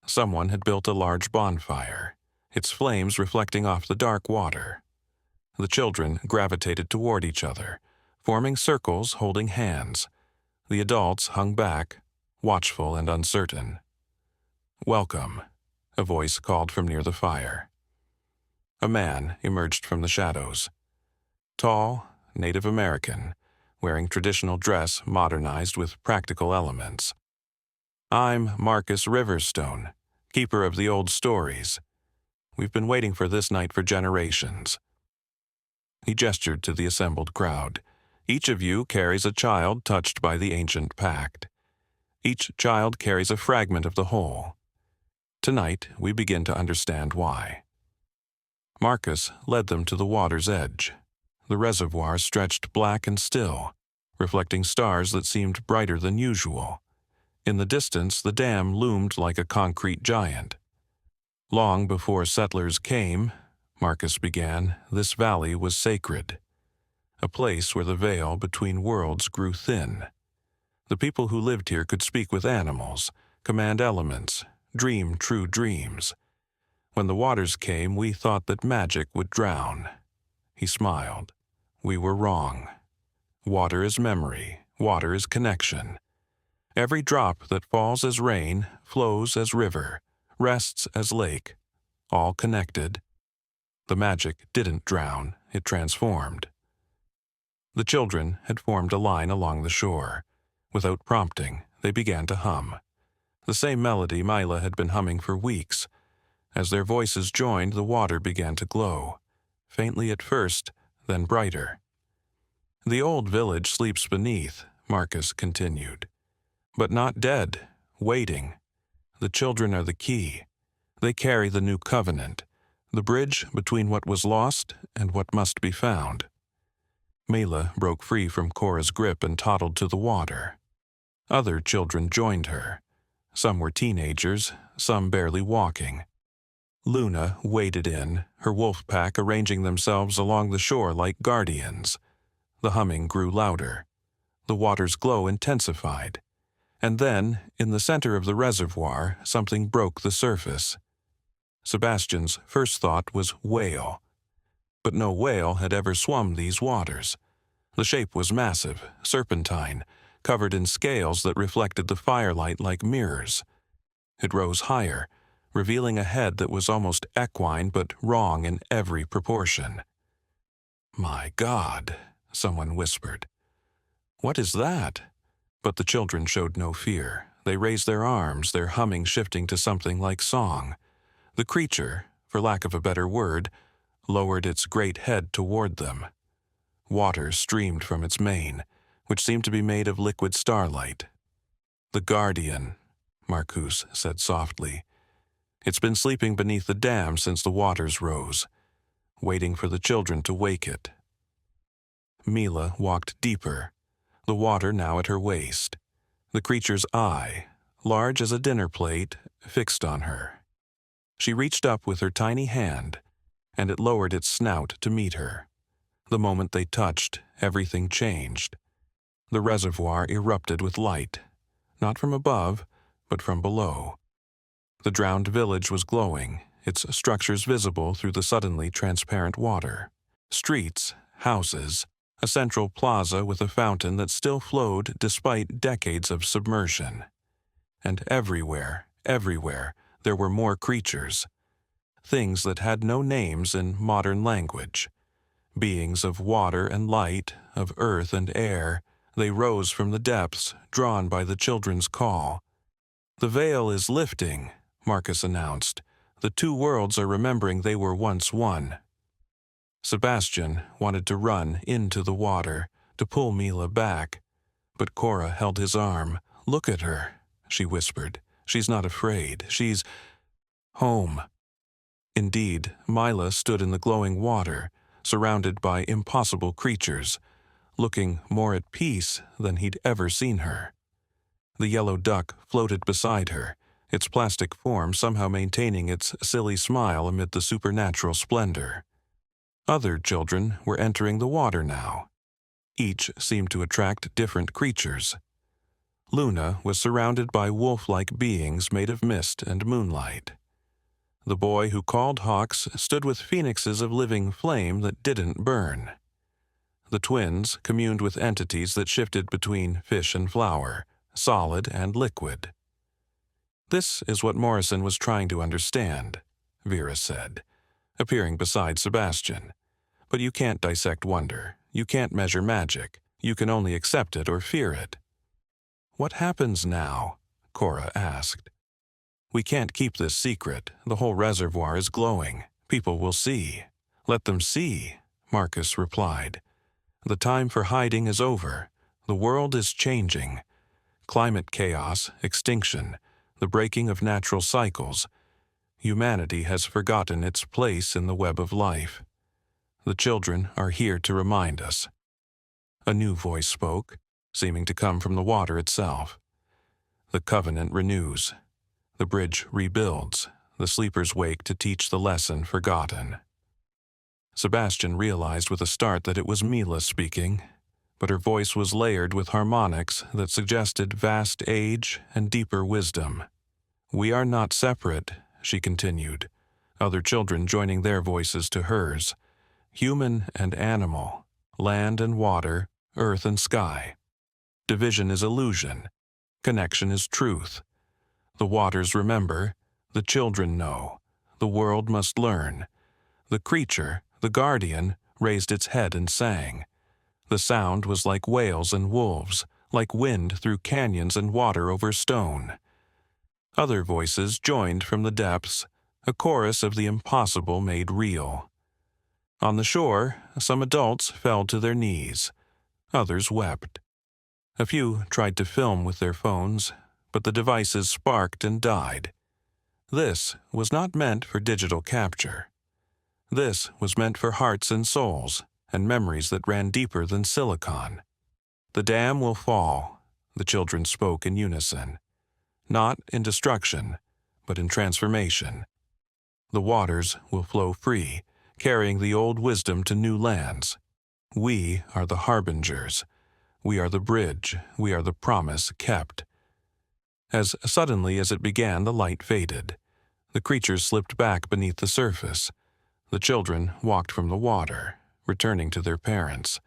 Speaker 1: Someone had built a large bonfire, its flames reflecting off the dark water. The children gravitated toward each other, forming circles holding hands. The adults hung back, watchful and uncertain. "Welcome," a voice called from near the fire. A man emerged from the shadows. Tall, Native American, wearing traditional dress modernized with practical elements. "I'm Marcus Riverstone, keeper of the old stories. We've been waiting for this night for generations." He gestured to the assembled crowd. "Each of you carries a child touched by the ancient pact. Each child carries a fragment of the whole. Tonight, we begin to understand why." Marcus led them to the water's edge. The reservoir stretched black and still, reflecting stars that seemed brighter than usual. In the distance, the dam loomed like a concrete giant. "Long before settlers came," Marcus began, "this valley was sacred. A place where the veil between worlds grew thin. The people who lived here could speak with animals, command elements, dream true dreams. When the waters came, we thought that magic would drown." He smiled. "We were wrong. Water is memory. Water is connection. Every drop that falls as rain, flows as river, rests as lake, all connected. The magic didn't drown, it transformed. The children had formed a line along the shore. Without prompting, they began to hum. The same melody Mila had been humming for weeks. As their voices joined, the water began to glow, faintly at first, then brighter. The old village sleeps beneath, Marcus continued. But not dead, waiting. The children are the key. They carry the new covenant, the bridge between what was lost and what must be found. Mila broke free from Cora's grip and toddled to the water. Other children joined her. Some were teenagers, some barely walking. Luna waded in, her wolf pack arranging themselves along the shore like guardians. The humming grew louder. The water's glow intensified. And then, in the center of the reservoir, something broke the surface. Sebastian's first thought was whale. But no whale had ever swum these waters. The shape was massive, serpentine, covered in scales that reflected the firelight like mirrors. It rose higher, revealing a head that was almost equine but wrong in every proportion. "My God," someone whispered. "What is that?" But the children showed no fear. They raised their arms, their humming shifting to something like song. The creature, for lack of a better word, lowered its great head toward them. Water streamed from its mane, which seemed to be made of liquid starlight. "The guardian," Marcus said softly. "It's been sleeping beneath the dam since the waters rose, waiting for the children to wake it." Mila walked deeper, the water now at her waist. The creature's eye, large as a dinner plate, fixed on her. She reached up with her tiny hand, and it lowered its snout to meet her. The moment they touched, everything changed. The reservoir erupted with light, not from above, but from below. The drowned village was glowing, its structures visible through the suddenly transparent water. Streets, houses, a central plaza with a fountain that still flowed despite decades of submersion. And everywhere, there were more creatures. Things that had no names in modern language. Beings of water and light, of earth and air, they rose from the depths, drawn by the children's call. "The veil is lifting," Marcus announced. "The two worlds are remembering they were once one." Sebastian wanted to run into the water, to pull Mila back. But Cora held his arm. "Look at her," she whispered. "She's not afraid. She's home." Indeed, Mila stood in the glowing water, surrounded by impossible creatures, looking more at peace than he'd ever seen her. The yellow duck floated beside her, its plastic form somehow maintaining its silly smile amid the supernatural splendor. Other children were entering the water now. Each seemed to attract different creatures. Luna was surrounded by wolf-like beings made of mist and moonlight. The boy who called hawks stood with phoenixes of living flame that didn't burn. The twins communed with entities that shifted between fish and flower, solid and liquid. "This is what Morrison was trying to understand," Vera said, appearing beside Sebastian. "But you can't dissect wonder. You can't measure magic. You can only accept it or fear it." "What happens now?" Cora asked. "We can't keep this secret. The whole reservoir is glowing. People will see." "Let them see," Marcus replied. "The time for hiding is over. The world is changing. Climate chaos, extinction, the breaking of natural cycles. Humanity has forgotten its place in the web of life. The children are here to remind us." A new voice spoke, seeming to come from the water itself. "The covenant renews. The bridge rebuilds. The sleepers wake to teach the lesson forgotten." Sebastian realized with a start that it was Mila speaking, but her voice was layered with harmonics that suggested vast age and deeper wisdom. "We are not separate," she continued, other children joining their voices to hers. "Human and animal, land and water, earth and sky. Division is illusion. Connection is truth. The waters remember, the children know, the world must learn. The creature, the guardian, raised its head and sang. The sound was like whales and wolves, like wind through canyons and water over stone. Other voices joined from the depths, a chorus of the impossible made real. On the shore, some adults fell to their knees. Others wept. A few tried to film with their phones, but the devices sparked and died. This was not meant for digital capture. This was meant for hearts and souls, and memories that ran deeper than silicon. The dam will fall, the children spoke in unison. Not in destruction, but in transformation. The waters will flow free, carrying the old wisdom to new lands. We are the harbingers. We are the bridge. We are the promise kept. As suddenly as it began, the light faded. The creatures slipped back beneath the surface. The children walked from the water, returning to their parents.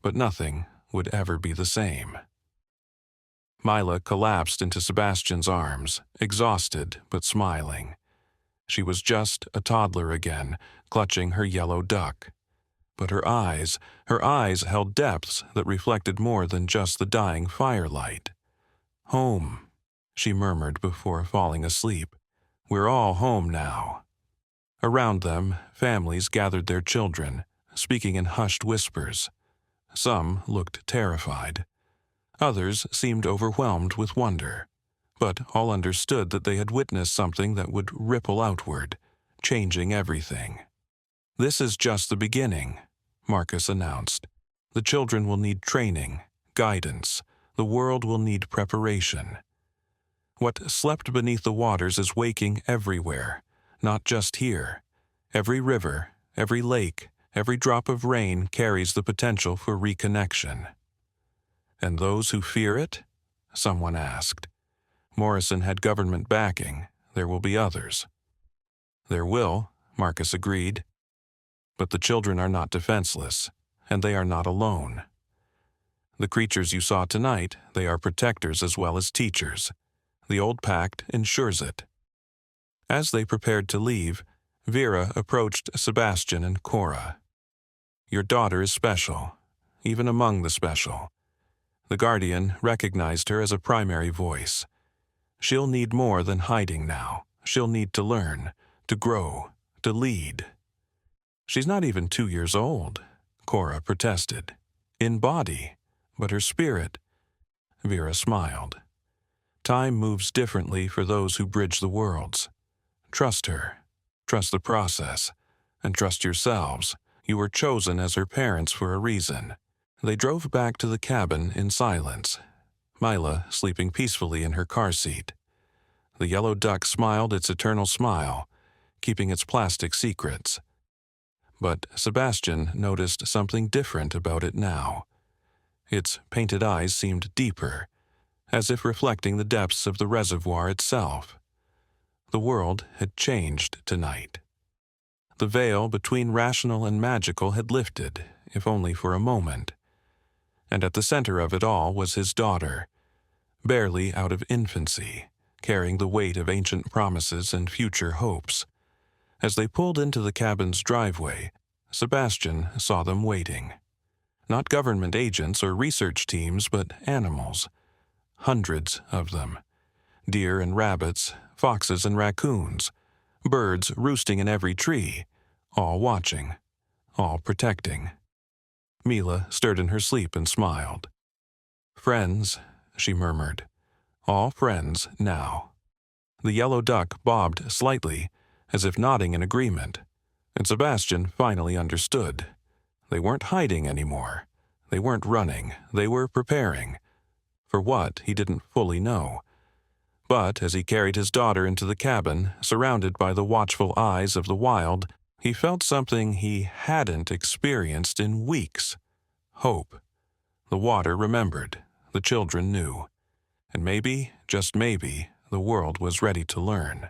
Speaker 1: But nothing would ever be the same. Mila collapsed into Sebastian's arms, exhausted but smiling. She was just a toddler again, clutching her yellow duck. But her eyes held depths that reflected more than just the dying firelight. "Home," she murmured before falling asleep. "We're all home now." Around them, families gathered their children, speaking in hushed whispers. Some looked terrified. Others seemed overwhelmed with wonder, but all understood that they had witnessed something that would ripple outward, changing everything. "This is just the beginning," Marcus announced. "The children will need training, guidance. The world will need preparation. What slept beneath the waters is waking everywhere, not just here. Every river, every lake, every drop of rain carries the potential for reconnection." "And those who fear it?" someone asked. Morrison had government backing. There will be others. "There will," Marcus agreed. "But the children are not defenseless, and they are not alone. The creatures you saw tonight, they are protectors as well as teachers. The old pact ensures it." As they prepared to leave, Vera approached Sebastian and Cora. "Your daughter is special, even among the special." The guardian recognized her as a primary voice. "She'll need more than hiding now. She'll need to learn, to grow, to lead." "She's not even 2 years old," Cora protested. "In body, but her spirit." Vera smiled. "Time moves differently for those who bridge the worlds. Trust her. Trust the process. And trust yourselves. You were chosen as her parents for a reason." They drove back to the cabin in silence, Mila sleeping peacefully in her car seat. The yellow duck smiled its eternal smile, keeping its plastic secrets. But Sebastian noticed something different about it now. Its painted eyes seemed deeper, as if reflecting the depths of the reservoir itself. The world had changed tonight. The veil between rational and magical had lifted, if only for a moment. And at the center of it all was his daughter, barely out of infancy, carrying the weight of ancient promises and future hopes. As they pulled into the cabin's driveway, Sebastian saw them waiting. Not government agents or research teams, but animals. Hundreds of them. Deer and rabbits, foxes and raccoons, birds roosting in every tree, all watching, all protecting. Mila stirred in her sleep and smiled. "Friends," she murmured. "All friends now." The yellow duck bobbed slightly, as if nodding in agreement, and Sebastian finally understood. They weren't hiding anymore. They weren't running. They were preparing. For what, he didn't fully know. But as he carried his daughter into the cabin, surrounded by the watchful eyes of the wild, he felt something he hadn't experienced in weeks. Hope. The water remembered. The children knew. And maybe, just maybe, the world was ready to learn.